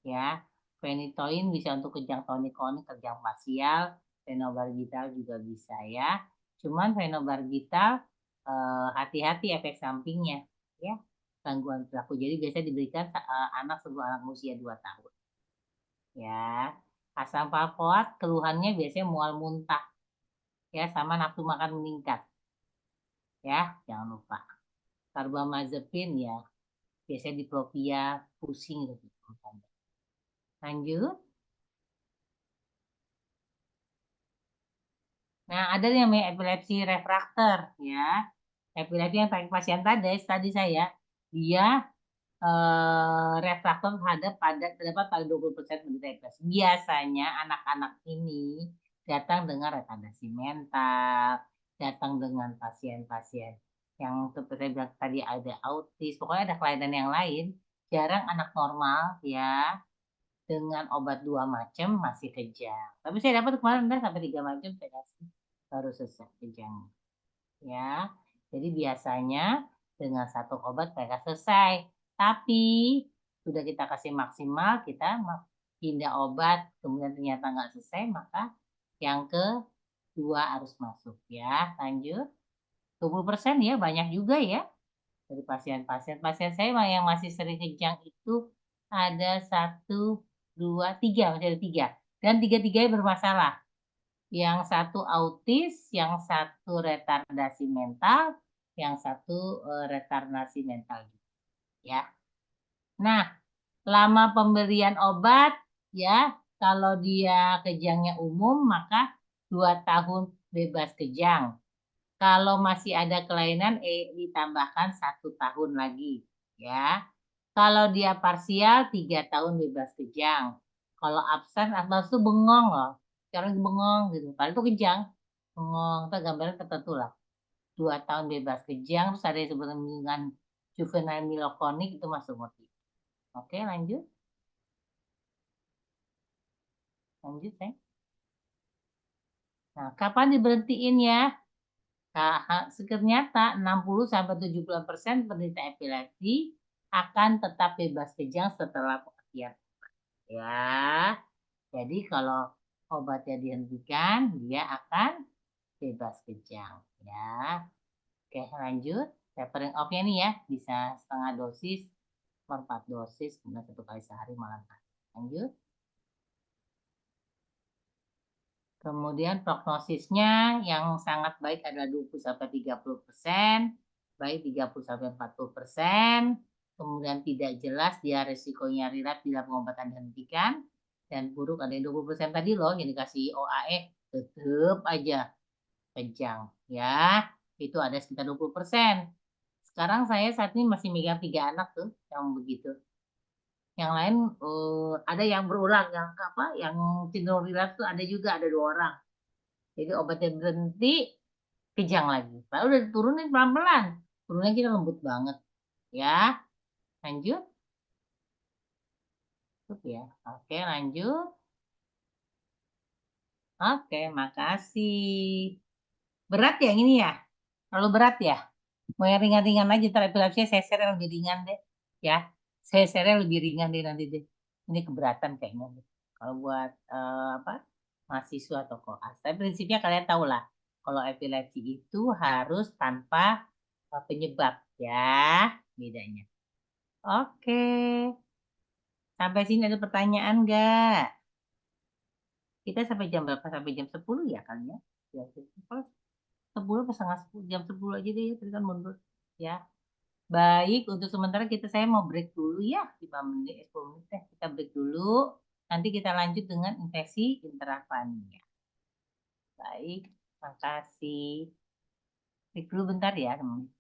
Speaker 1: ya. Phenytoin bisa untuk kejang tonik-klonik, kejang parsial. Phenobarbital juga bisa, ya. Cuman phenobarbital hati-hati efek sampingnya, ya. Gangguan perilaku. Jadi biasanya diberikan anak sebelum anak usia 2 tahun. Ya, asam valproat keluhannya biasanya mual muntah, ya, sama nafsu makan meningkat, ya, jangan lupa. Carbamazepin ya, biasanya diplopia, pusing gitu. Lanjut. Nah, ada yang namanya epilepsi refraktor, ya. Epilepsi yang pasien tadi saya, dia refraktor terdapat pada 20% penderita epilepsi. Biasanya anak-anak ini datang dengan retardasi mental, datang dengan pasien-pasien yang seperti saya bilang tadi ada autis, pokoknya ada kelainan yang lain. Jarang anak normal ya dengan obat 2 macam masih kejang. Tapi saya dapat kemarin sampai 3 macam saya kasih baru selesai kejang. Ya, jadi biasanya dengan satu obat mereka selesai. Tapi sudah kita kasih maksimal, kita pindah obat, kemudian ternyata nggak selesai, maka yang kedua harus masuk, ya. Lanjut. 20% ya, banyak juga ya. Dari pasien-pasien. Pasien saya yang masih sering kejang itu ada 1, 2, 3, masih ada 3. Dan 3-tiganya bermasalah. Yang satu autis, yang satu retardasi mental, yang satu retardasi mental, ya. Nah, lama pemberian obat, ya, kalau dia kejangnya umum maka 2 tahun bebas kejang. Kalau masih ada kelainan, ditambahkan 1 tahun lagi, ya. Kalau dia parsial, 3 tahun bebas kejang. Kalau absen itu bengong loh. Sekarang bengong gitu. Kalau itu kejang, bengong. Itu gambarnya tertentu lah. 2 tahun bebas kejang, terus ada yang disebut dengan juvenile milokonik, itu masuk motif. Oke, lanjut. Lanjut, ya. Nah, kapan diberhentiin ya? Ternyata 60-70% penderita epilepsi akan tetap bebas kejang setelah pengertian. Ya, jadi kalau obatnya dihentikan, dia akan bebas kejang. Ya, oke, lanjut. Tapering off-nya nih ya, bisa setengah dosis, 4 dosis, kemudian 1 kali sehari malam hari. Lanjut. Kemudian prognosisnya yang sangat baik adalah 20-30%, baik 30-40%, kemudian tidak jelas dia resikonya relapse bila pengobatan dihentikan, dan buruk ada yang 20% tadi loh yang dikasih OAE tetap aja kejang ya, itu ada sekitar 20%. Sekarang saya saat ini masih megang 3 anak tuh yang begitu. Yang lain ada yang berulang, yang cenderung relapse tuh ada juga, ada 2 orang. Jadi obatnya berhenti, kejang lagi. Lalu udah diturunin pelan-pelan. Turunnya kita lembut banget. Ya, lanjut. Cukup ya. Oke, lanjut. Oke, makasih. Berat ya ini ya? Terlalu berat ya? Mau yang ringan-ringan aja, epilepsi saya share yang lebih ringan deh. Ya, saya share yang lebih ringan deh nanti deh. Ini keberatan kayaknya. Kalau buat apa mahasiswa atau koas. Tapi prinsipnya kalian tahu lah. Kalau epilepsi itu harus tanpa penyebab ya bedanya. Oke. Sampai sini ada pertanyaan nggak? Kita sampai jam berapa? Sampai jam 10 ya kan ya? Ya, 10 pas setengah 10, jam 10 aja deh, tadi kan mundur. Ya. Baik, untuk sementara saya mau break dulu ya, 5 menit, 10 menit deh. Kita break dulu. Nanti kita lanjut dengan infeksi intracranial. Baik, makasih. Break dulu bentar ya, teman-teman.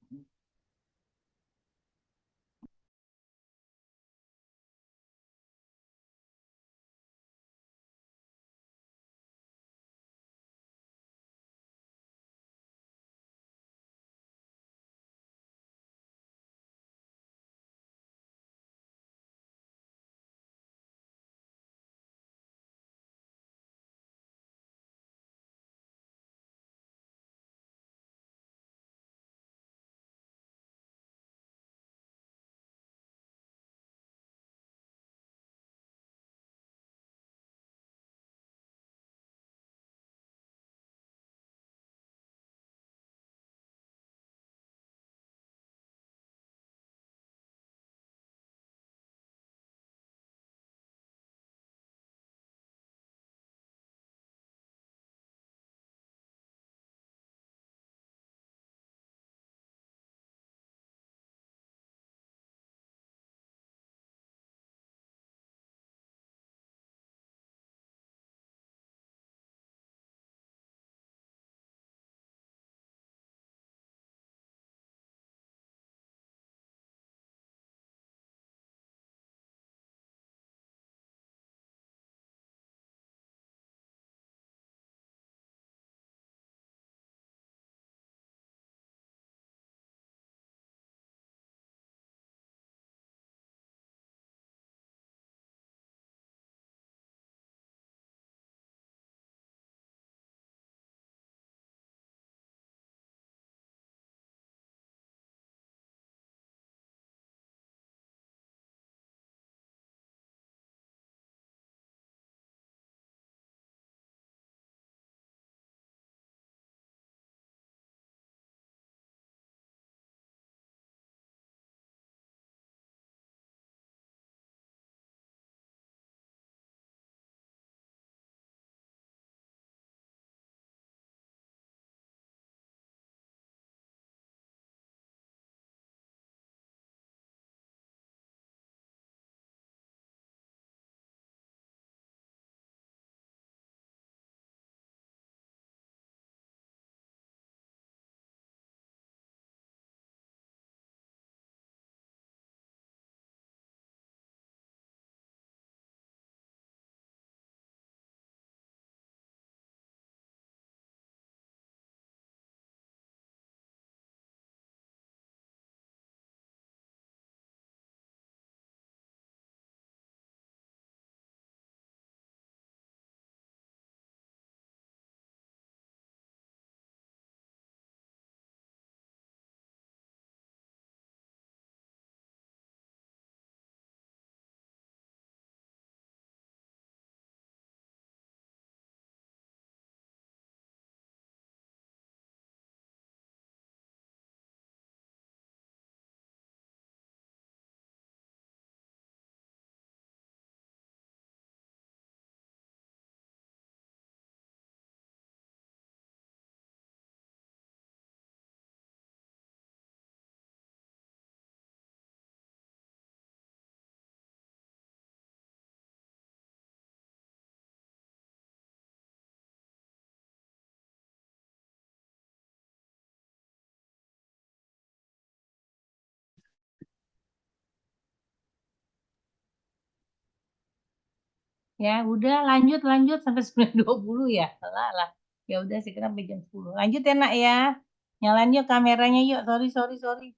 Speaker 1: Ya, udah lanjut sampai 9.20 ya. Lah. Ya udah sekarang sampai jam 10. Lanjut ya, Nak ya. Nyalain yuk kameranya yuk. Sorry.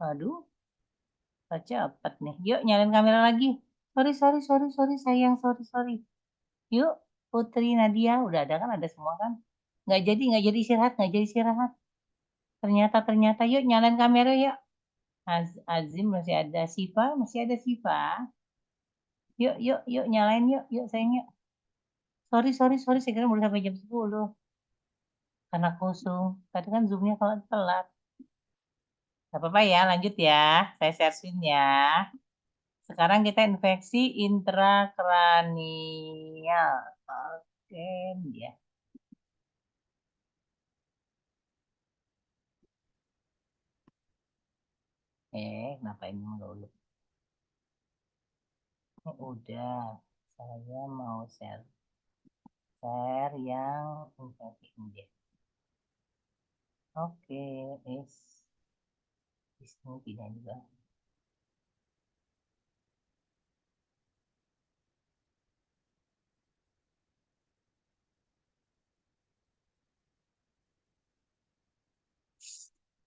Speaker 1: Aduh, tak cepet nih. Yuk, nyalain kamera lagi. Sorry, sayang. Sorry. Yuk, Putri Nadia. Udah ada kan? Ada semua kan? Nggak jadi istirahat. Ternyata. Yuk, nyalain kamera yuk. Azim masih ada. Siva, masih ada Siva. Yuk, nyalain yuk, sayang yuk. Sorry, sekarang baru sampai jam 10. Karena kosong. Tadi kan zoomnya kalau telat. Gak apa-apa ya, lanjut ya. Saya share screen ya. Sekarang kita infeksi intrakranial. Oke, ya. Kenapa ini dulu? Ini udah. Saya mau share yang infeksi ini. Oke, ini tidak juga.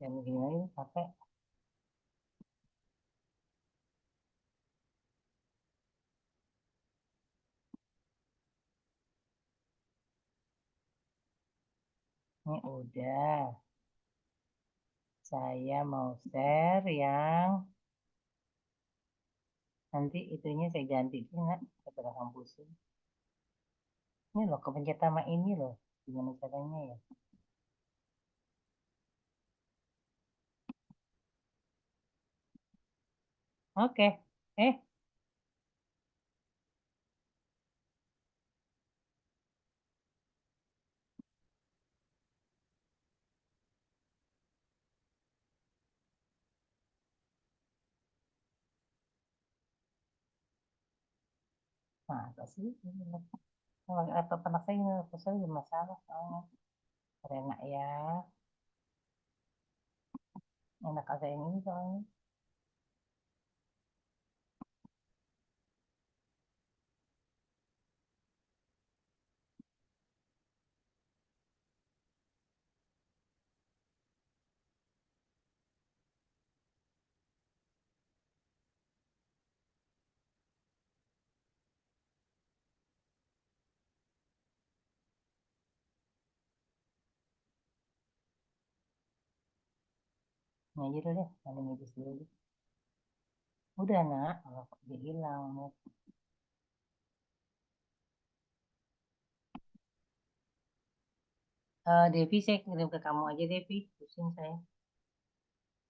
Speaker 1: Dan begini pakai ini udah. Saya mau share yang nanti itunya saya ganti enggak kepada kampusnya. Ini loh kepencet sama ini loh. Gimana caranya ya? Oke. Masa sih? Kalau laptop anak saya ini laptop saya masalah soalnya. Enak ya. Enak ada yang ini soalnya. Nah, gitu deh. Nanti ngedit dulu. Udah nak. Kalau dia hilang. Devi saya kirim ke kamu aja Devi. Pusing saya.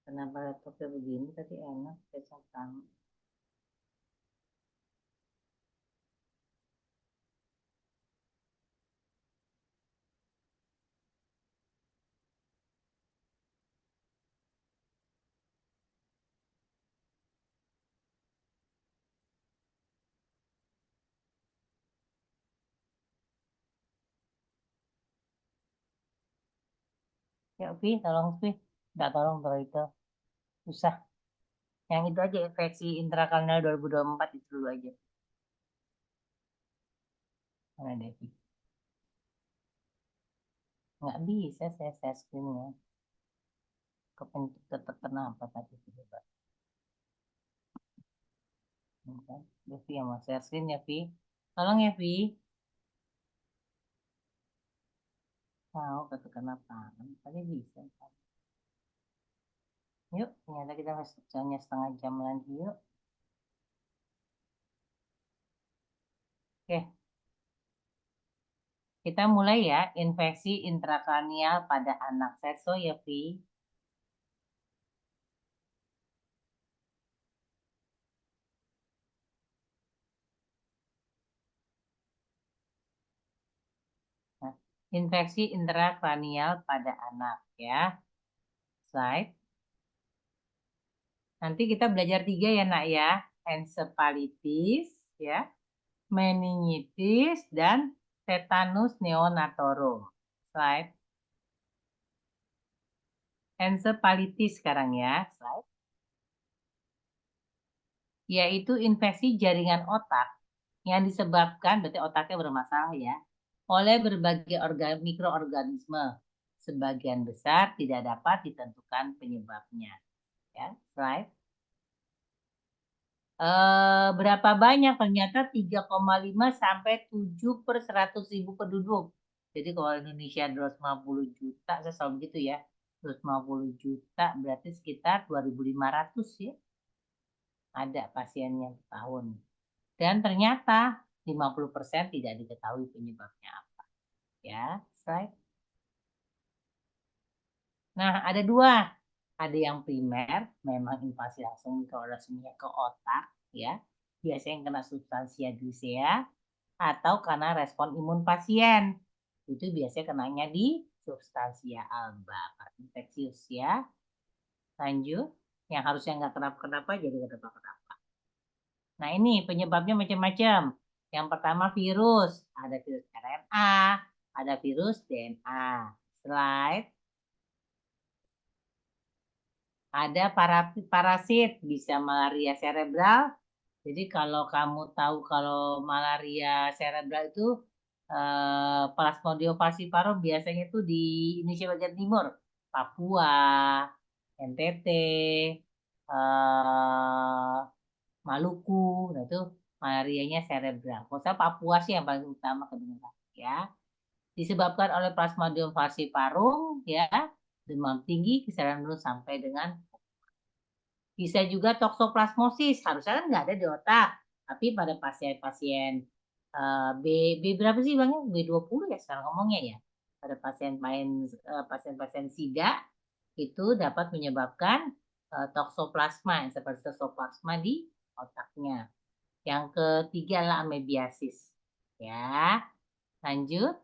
Speaker 1: Kenapa laptopnya begini tadi enak. Saya sangkang. Ya Vi, tolong Vi. Nggak tolong kalau itu. Susah. Yang itu aja infeksi intrakranial 2024 itu dulu aja. Mana Devi? Nggak bisa saya share screen-nya. Kepencet tetap kenapa tadi coba. Devi yang mau share screen ya Vi. Tolong ya Vi. Tahu kata kenapa? Tadi bisa. Yuk, ternyata kita masih hanya setengah jam lagi yuk. Oke. Kita mulai ya, infeksi intrakranial pada anak. Sekso ya, Vi. Nah, infeksi intrakranial pada anak ya. Slide. Nanti kita belajar 3 ya, Nak ya. Encephalitis ya, meningitis dan tetanus neonatorum. Slide. Encephalitis sekarang ya. Slide. Yaitu infeksi jaringan otak Yang disebabkan, berarti otaknya bermasalah ya, oleh berbagai mikroorganisme. Sebagian besar tidak dapat ditentukan penyebabnya. Ya, slide. Berapa banyak? Ternyata 3,5 sampai 7 per 100.000 penduduk. Jadi kalau Indonesia 250 juta, saya selalu begitu ya. 250 juta berarti sekitar 2.500 ya. Ada pasiennya tahun. Dan ternyata 50% tidak diketahui penyebabnya apa. Ya, slide. Nah, ada dua. Ada yang primer, memang invasi langsung mikroorganismenya ke otak, ya. Biasanya yang kena substansia grisea, atau karena respon imun pasien. Itu biasanya kenanya di substansia alba, infeksius ya. Lanjut, yang harusnya nggak kenapa-kenapa jadi kenapa-kenapa. Nah ini penyebabnya macam-macam. Yang pertama virus, ada virus RNA, ada virus DNA. Slide. Ada parasit, bisa malaria serebral. Jadi kalau kamu tahu kalau malaria serebral itu Plasmodium falciparum biasanya itu di Indonesia bagian timur, Papua, NTT, Maluku, nah itu malarianya serebral. Kalau Papua sih yang paling utama kedengaran, ya. Disebabkan oleh Plasmodium falciparum, ya, demam tinggi, kisaran menurun sampai dengan bisa juga toksoplasmosis, harusnya kan nggak ada di otak. Tapi pada pasien-pasien B berapa sih Bang? B20 ya sekarang ngomongnya ya. Pada pasien-pasien SIDA itu dapat menyebabkan toksoplasma, seperti toksoplasma di otaknya. Yang ketiga adalah amebiasis. Ya, lanjut.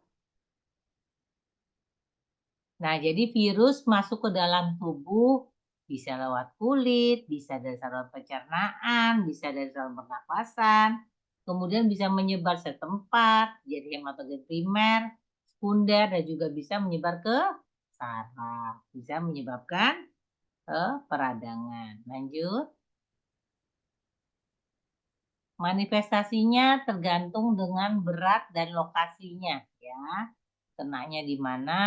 Speaker 1: Nah, jadi virus masuk ke dalam tubuh bisa lewat kulit, bisa dari saluran pencernaan, bisa dari saluran pernapasan, kemudian bisa menyebar setempat, jadi hematogen primer, sekunder, dan juga bisa menyebar ke saraf, bisa menyebabkan peradangan. Lanjut. Manifestasinya tergantung dengan berat dan lokasinya, ya. Kenanya di mana,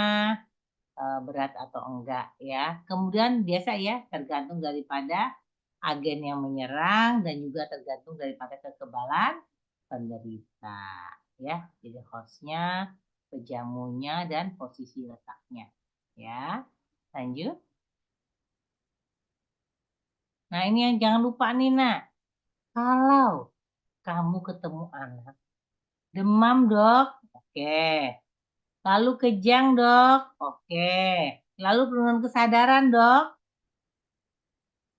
Speaker 1: berat atau enggak ya. Kemudian biasa ya tergantung daripada agen yang menyerang dan juga tergantung daripada kekebalan penderita ya. Jadi hostnya, pejamunya dan posisi letaknya ya. Lanjut. Nah ini yang jangan lupa nih nak. Kalau kamu ketemu anak demam dok, oke. Lalu kejang dok, oke. Lalu penurunan kesadaran dok,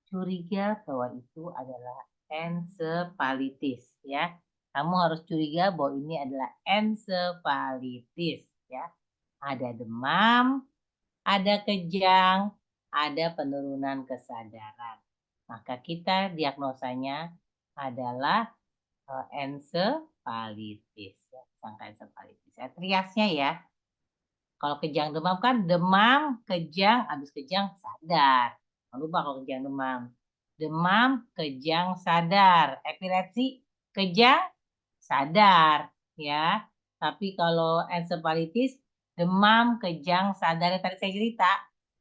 Speaker 1: curiga bahwa itu adalah ensefalitis ya. Kamu harus curiga bahwa ini adalah ensefalitis ya. Ada demam, ada kejang, ada penurunan kesadaran. Maka kita diagnosanya adalah ensefalitis ya, sangka ensefalitis. Ya, triasnya ya. Kalau kejang demam kan demam, kejang, habis kejang sadar. Jangan lupa kalau kejang demam. Demam, kejang, sadar. Epilepsi, kejang, sadar. Ya. Tapi kalau ensefalitis, demam, kejang, sadar. Yang tadi saya cerita,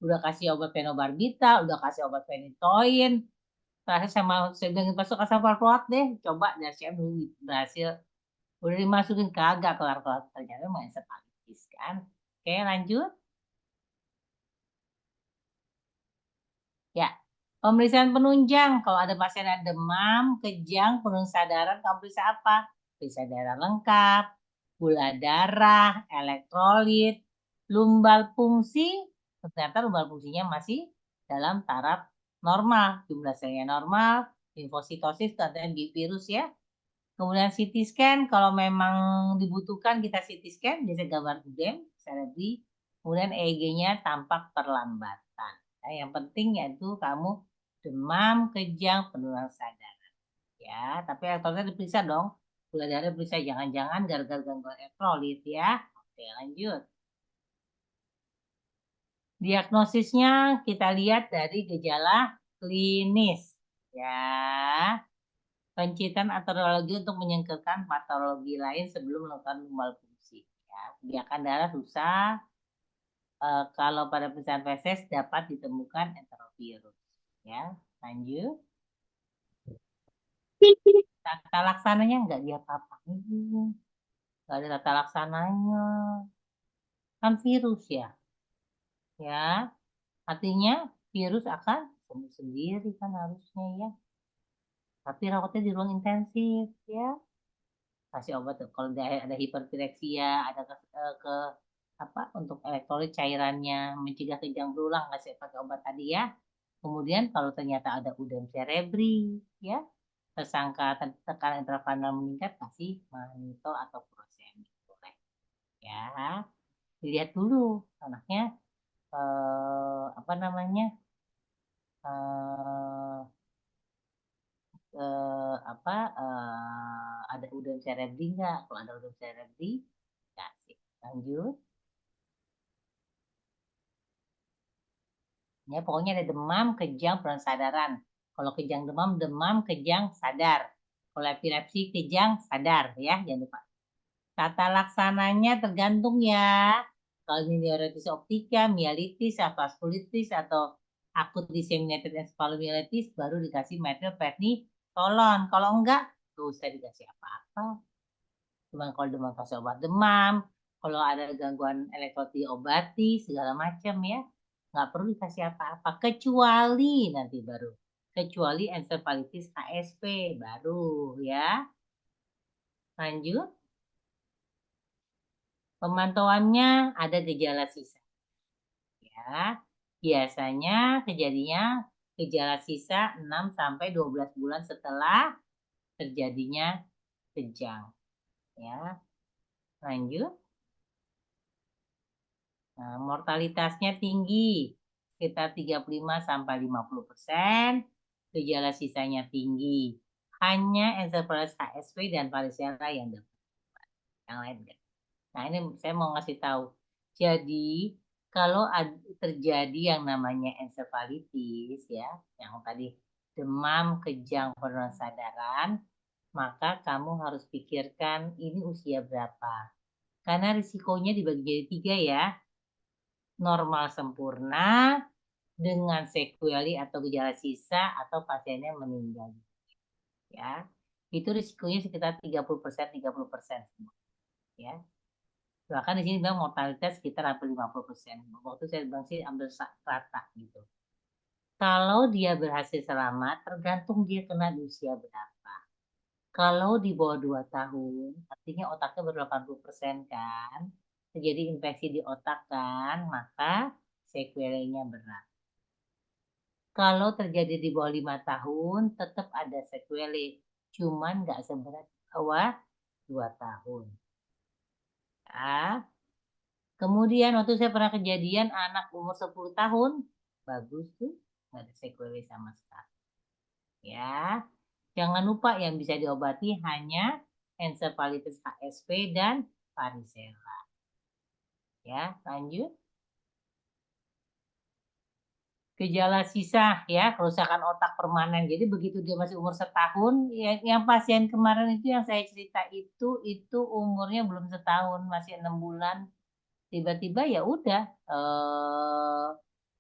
Speaker 1: udah kasih obat fenobarbital, udah kasih obat phenytoin. Terakhir saya bilang masuk asam valproat deh. Coba dari saya dulu berhasil. Udah dimasukin kagak kelar-kelar. Ternyata memang ensefalitis kan. Oke, lanjut. Ya, pemeriksaan penunjang. Kalau ada pasien yang demam, kejang, penurunan kesadaran, kamu periksa apa? Periksa darah lengkap, gula darah, elektrolit, lumbal fungsi. Ternyata lumbal fungsinya masih dalam taraf normal. Jumlah selnya normal, limfositosis, katanya virus ya. Kemudian CT scan, kalau memang dibutuhkan kita CT scan, biasa gambar UDEM, cerebri. Kemudian EEG-nya tampak perlambatan. Nah, yang penting yaitu kamu demam, kejang, penurunan kesadaran. Ya, tapi elektrolitnya diperiksa dong. Gula darah diperiksa, jangan-jangan gara-gara gangguan elektrolit ya. Oke, lanjut. Diagnosisnya kita lihat dari gejala klinis. Ya. Pencitraan aterologi untuk menyingkirkan patologi lain sebelum melakukan tumbal fungsi. Ya, kebijakan darah susah. Kalau pada pemeriksaan feses dapat ditemukan enterovirus. Ya, lanjut. Tata laksananya nggak diapa-apain. Nggak ada tata laksananya. Kan virus ya. Ya, artinya virus akan sembuh sendiri kan harusnya ya. Tapi rawatnya di ruang intensif ya. Kasih obat kalau ada hiperpireksia, ada ke apa untuk elektrolit cairannya, mencegah kejang berulang, kasih pakai obat tadi ya. Kemudian kalau ternyata ada udem cerebri ya, tersangka tekanan intrakranial meningkat, kasih mannitol atau furosemid boleh ya. Dilihat dulu anaknya apa namanya apa ada udem cerebri nggak? Kalau ada udem cerebri, kasih. Lanjut. Ya, pokoknya ada demam, kejang, penurunan sadaran. Kalau kejang demam, demam, kejang, sadar. Kalau epilepsi, kejang, sadar ya, jangan lupa. Tata laksananya tergantung ya. Kalau ini neuritis optika, mielitis, atau vaskulitis, atau akut disseminated encephalomyelitis, baru dikasih metylprednisolon. Kalau enggak, tuh usah dikasih apa-apa. Cuma kalau demam kasih obat demam, kalau ada gangguan elektrolit diobati, segala macam ya. Nggak perlu dikasih apa-apa, kecuali nanti baru. Kecuali encephalitis HSP, baru ya. Lanjut. Pemantauannya ada gejala sisa. Ya, biasanya kejadiannya gejala sisa 6-12 bulan setelah terjadinya kejang. Ya, lanjut. Nah, mortalitasnya tinggi, sekitar 35-50%. Gejala sisanya tinggi. Hanya encephalitis HSP dan varicella yang dapat. Yang lain enggak. Nah, ini saya mau ngasih tahu. Jadi, kalau terjadi yang namanya encephalitis ya, yang tadi demam, kejang, penurunan sadaran, maka kamu harus pikirkan ini usia berapa. Karena risikonya dibagi jadi 3 ya. Normal sempurna, dengan sequelae atau gejala sisa, atau pasiennya meninggal. Ya, itu risikonya sekitar 30% semua. Ya. Bahkan di sini bilang mortalitas sekitar hampir 50%. Waktu saya bilang sih hampir rata gitu. Kalau dia berhasil selamat, tergantung dia kena di usia berapa. Kalau di bawah 2 tahun, artinya otaknya baru 80% kan, terjadi infeksi di otak kan, maka sequelanya berat. Kalau terjadi di bawah 5 tahun, tetap ada sequelae, cuman nggak seberat bawah 2 tahun. Ya. Kemudian waktu saya pernah kejadian anak umur 10 tahun, bagus tuh, nggak ada sequelae sama sekali. Ya, jangan lupa yang bisa diobati hanya encephalitis HSP dan varicella. Ya, lanjut. Gejala sisa ya, kerusakan otak permanen. Jadi begitu dia masih umur setahun, yang pasien kemarin itu yang saya cerita itu umurnya belum setahun, masih 6 bulan. Tiba-tiba ya udah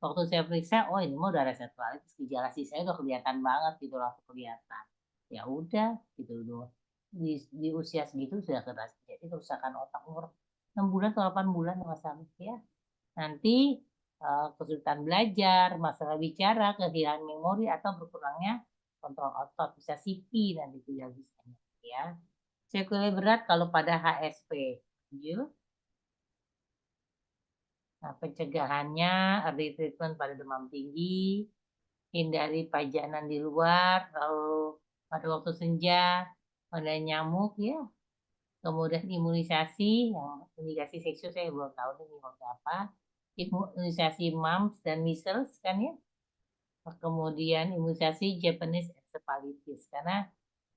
Speaker 1: waktu saya periksa, oh ini mau udah reseptualitis, gejala sisanya udah kelihatan banget gitu, langsung kelihatan. Ya udah gitu dulu. Di usia segitu sudah jadi kerusakan otak umur 6 bulan atau 8 bulan masalah ya. Nanti kesulitan belajar, masalah bicara, kehilangan memori atau berkurangnya kontrol otot, bisa CP nanti tidak bisa ya. Sequelae berat kalau pada HSP. Lanjut. Nah, pencegahannya early treatment pada demam tinggi, hindari pajanan di luar, kalau pada waktu senja, pada nyamuk ya. Kemudian imunisasi, yang indikasi seksual saya belum tahu nih apa. Imunisasi mumps dan measles kan ya. Kemudian imunisasi Japanese encephalitis, karena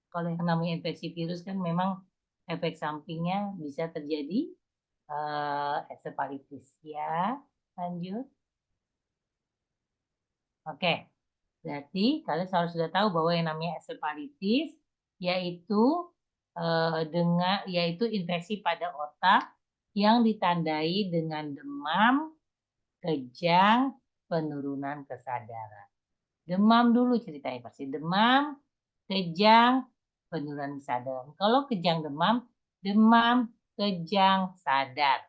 Speaker 1: kalau yang namanya infeksi virus kan memang efek sampingnya bisa terjadi encephalitis ya. Lanjut. Oke, berarti kalian harus sudah tahu bahwa yang namanya encephalitis yaitu infeksi pada otak yang ditandai dengan demam, kejang, penurunan kesadaran. Demam dulu ceritanya pasti. Demam, kejang, penurunan kesadaran. Kalau kejang demam, kejang, sadar.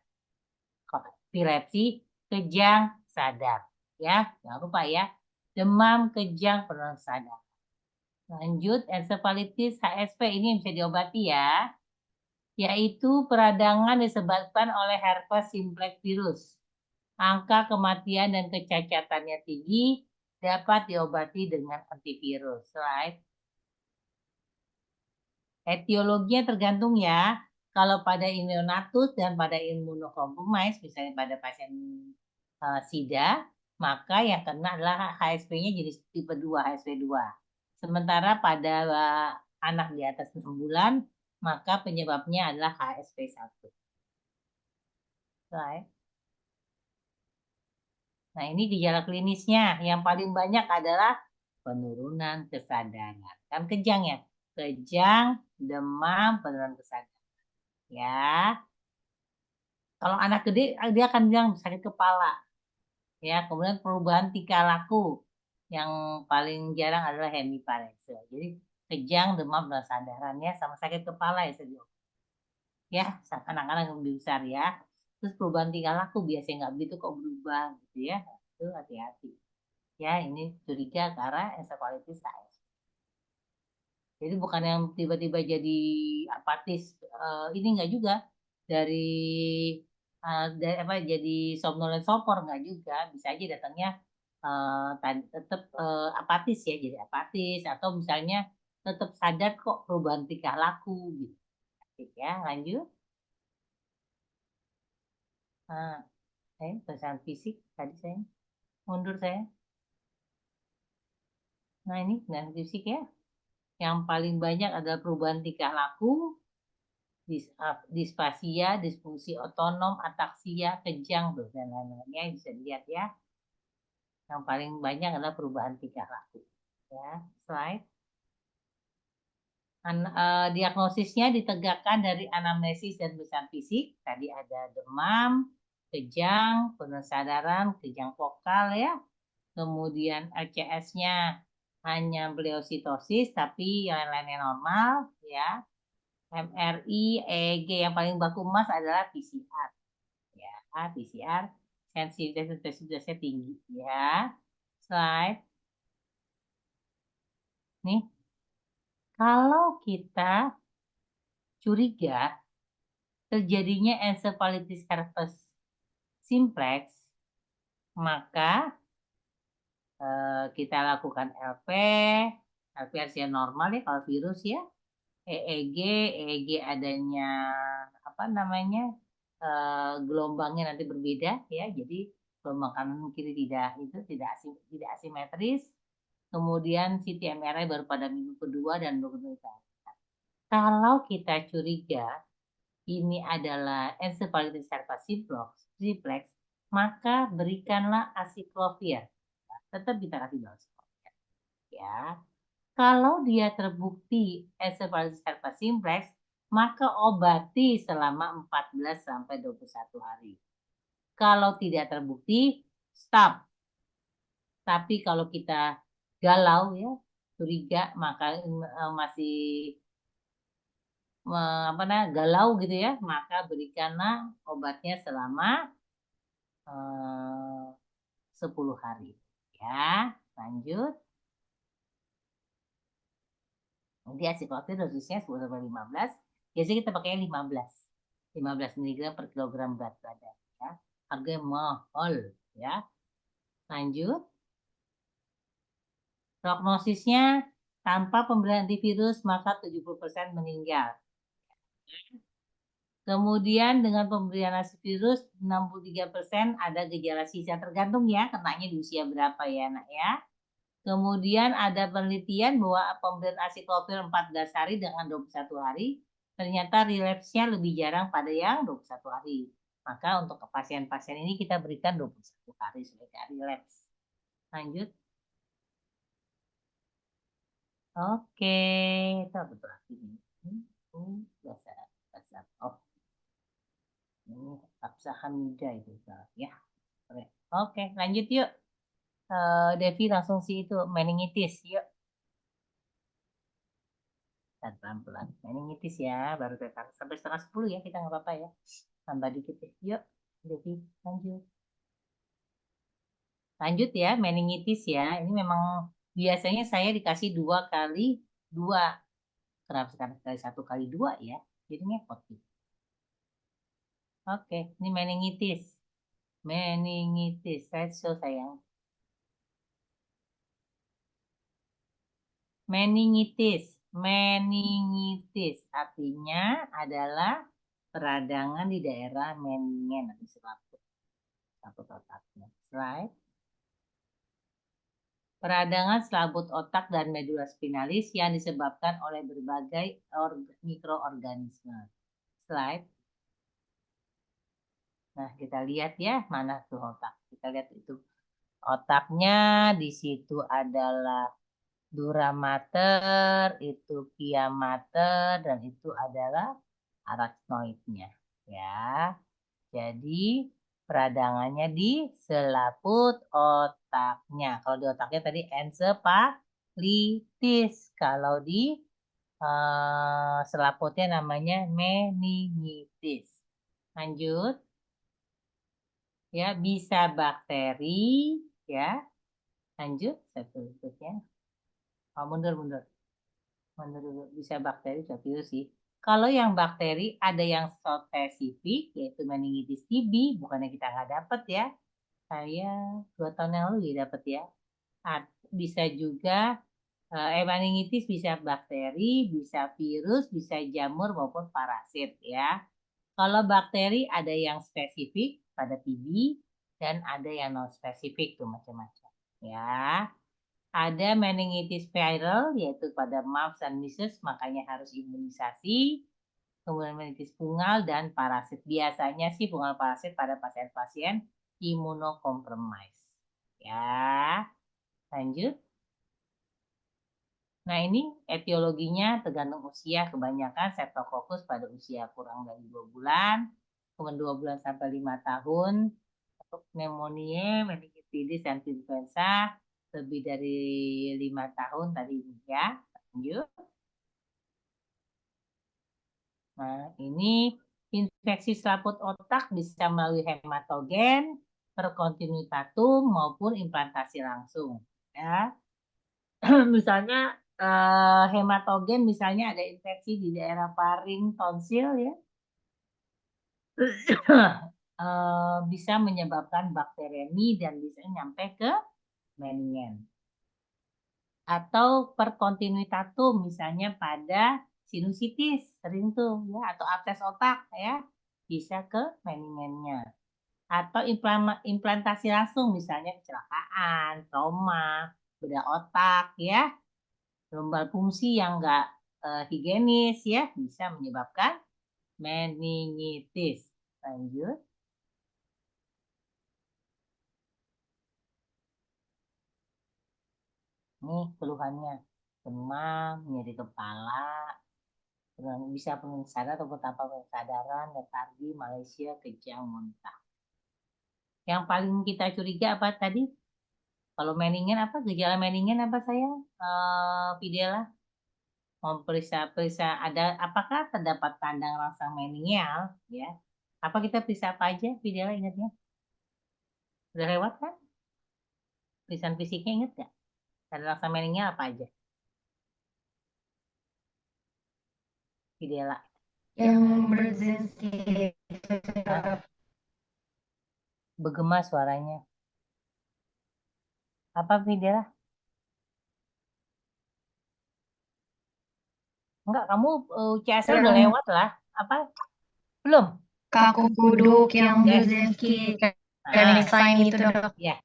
Speaker 1: Kalau epilepsi, kejang, sadar. Ya, jangan lupa ya. Demam, kejang, penurunan kesadaran. Lanjut, encephalitis HSP ini yang bisa diobati ya. Yaitu peradangan disebabkan oleh herpes simplex virus. Angka kematian dan kecacatannya tinggi, dapat diobati dengan antivirus. Slide. Etiologinya tergantung ya. Kalau pada neonatus dan pada imunokompromis, misalnya pada pasien SIDA, maka yang kena adalah HSP-nya jenis tipe 2, HSP2. Sementara pada anak di atas 6 bulan, maka penyebabnya adalah HSP1. Slide. Nah, ini gejala klinisnya. Yang paling banyak adalah penurunan kesadaran. Kan kejang ya? Kejang, demam, penurunan kesadaran. Ya. Kalau anak gede, dia akan bilang sakit kepala. Ya, kemudian perubahan tingkah laku. Yang paling jarang adalah hemiparesia. Jadi kejang, demam, dan kesadarannya sama sakit kepala ya sedih. Ya, anak-anak yang lebih besar ya. Terus perubahan tingkah laku biasanya nggak begitu kok berubah gitu ya. Itu hati-hati. Ya, ini curiga karena encephalitis HSP. Jadi bukan yang tiba-tiba jadi apatis, ini enggak juga dari jadi somnolen sopor enggak juga, bisa aja datangnya tetap apatis ya, jadi apatis atau misalnya tetap sadar kok perubahan tingkah laku gitu. Ya, lanjut. Nah, pemeriksaan fisik tadi saya mundur saya. Nah, ini pemeriksaan fisik ya. Yang paling banyak adalah perubahan tingkah laku, disfasia, disfungsi otonom, ataksia, kejang, dan lain-lainnya bisa dilihat ya. Yang paling banyak adalah perubahan tingkah laku. Ya, slide. Diagnosisnya ditegakkan dari anamnesis dan pemeriksaan fisik. Tadi ada demam, kejang, penurunan kesadaran, kejang vokal ya. Kemudian LCS-nya hanya bleositosis, tapi yang lain-lainnya normal ya. MRI, EEG yang paling baku emas adalah PCR. Ya, PCR sensitivitas dan spesifitasnya tinggi ya. Slide. Nih. Kalau kita curiga terjadinya encephalitis herpes simplex, maka kita lakukan LP artinya normal ya kalau virus ya. EEG adanya apa namanya gelombangnya nanti berbeda ya, jadi gelombang kanan kiri tidak asimetris. Kemudian CT MRI baru pada minggu kedua dan minggu ketiga. Kalau kita curiga ini adalah encephalitis herpes simplex, maka berikanlah acyclovir. Tetap kita kasih acyclovir ya. Kalau dia terbukti encephalitis herpes simplex, maka obati selama 14 sampai 21 hari. Kalau tidak terbukti, stop. Tapi kalau kita galau ya, curiga, maka masih galau gitu ya, maka berikanlah obatnya selama 10 hari. Ya, lanjut. Nanti acyclovir dosisnya 10-15. Biasanya kita pakai 15 mg per kilogram berat badan. Ya. Harganya mahal. Ya. Lanjut. Prognosisnya tanpa pemberian antivirus maka 70% meninggal. Kemudian dengan pemberian antivirus 63% ada gejala sisa, tergantung ya kenanya di usia berapa ya anak ya. Kemudian ada penelitian bahwa pemberian acyclovir 14 hari dengan 21 hari, ternyata relapse-nya lebih jarang pada yang 21 hari. Maka untuk pasien-pasien ini kita berikan 21 hari sebagai relapse. Lanjut. Oke, itu betul ini. Bahasa. Oh, ini Absa Hamidah itu ya. Oke, lanjut yuk. Devi langsung sih itu meningitis yuk. Dan pelan-pelan. Meningitis ya, baru sampai setengah 10 ya, kita nggak apa-apa ya. Tambah dikit ya. Yuk, Devi lanjut. Lanjut ya, meningitis ya. Ini memang biasanya saya dikasih 2 kali 2. Kenapa sekarang kali 1 kali 2 ya? Jadi ngepot gitu. Oke, ini meningitis. Meningitis, saya show sayang. Meningitis. Meningitis artinya adalah peradangan di daerah meningen atau selaput otaknya. Right? Peradangan selaput otak dan medula spinalis yang disebabkan oleh berbagai mikroorganisme. Slide. Nah, kita lihat ya, mana tuh otak. Kita lihat itu. Otaknya di situ adalah dura mater, itu pia mater, dan itu adalah arachnoidnya. Ya, jadi peradangannya di selaput otaknya. Kalau di otaknya tadi encephalitis. Kalau di selaputnya namanya meningitis. Lanjut. Ya, bisa bakteri. Ya, lanjut. Satu berikutnya. Oh, mundur. Mundur dulu. Bisa bakteri, bisa virus sih. Kalau yang bakteri ada yang spesifik, yaitu meningitis TB, bukannya kita nggak dapat ya. Saya 2 tahun yang lalu ya dapat ya. Bisa juga meningitis bisa bakteri, bisa virus, bisa jamur maupun parasit ya. Kalau bakteri ada yang spesifik pada TB dan ada yang non spesifik tuh macam-macam ya. Ada meningitis viral yaitu pada mumps dan measles, makanya harus imunisasi. Kemudian meningitis fungal dan parasit. Biasanya sih fungal parasit pada pasien-pasien imunokompromis. Ya, lanjut. Nah, ini etiologinya tergantung usia. Kebanyakan Streptococcus pada usia kurang dari 2 bulan, kemudian 2 bulan sampai 5 tahun. Untuk pneumonia, meningitis, dan influenza lebih dari 5 tahun tadi ya. Lanjut. Nah, ini infeksi selaput otak bisa melalui hematogen, perkontinuitatum maupun implantasi langsung. Ya, misalnya hematogen, misalnya ada infeksi di daerah faring, tonsil ya, bisa menyebabkan bakteriemi dan bisa nyampe ke meningen. Atau perkontinuitatum misalnya pada sinusitis sering tuh ya, atau abses otak ya, bisa ke meningennya. Atau implantasi langsung misalnya kecelakaan, trauma, bedah otak ya, lumbal fungsi yang enggak higienis ya, bisa menyebabkan meningitis. Lanjut. Nih keluhannya, demam, nyeri kepala, bisa penuh sadar ataupun tanpa kesadaran, letargi, Malaysia, kejang, muntah. Yang paling kita curiga apa tadi? Kalau meningen apa? Gejala meningen apa saya? Videla? Periksa ada apakah terdapat tanda rangsang meningeal? Ya. Apa kita periksa apa aja? Videla ingatnya? Udah lewat kan? Periksaan fisiknya ingat nggak? Tanda rangsang meningeal apa aja? Videla.
Speaker 2: Yang bersensi
Speaker 1: Bergema suaranya. Apa Videla? Enggak, kamu UCS udah lewat lah. Apa? Belum?
Speaker 2: kaku kuduk yang Brzezinski dan sign itu dok.
Speaker 1: Ya.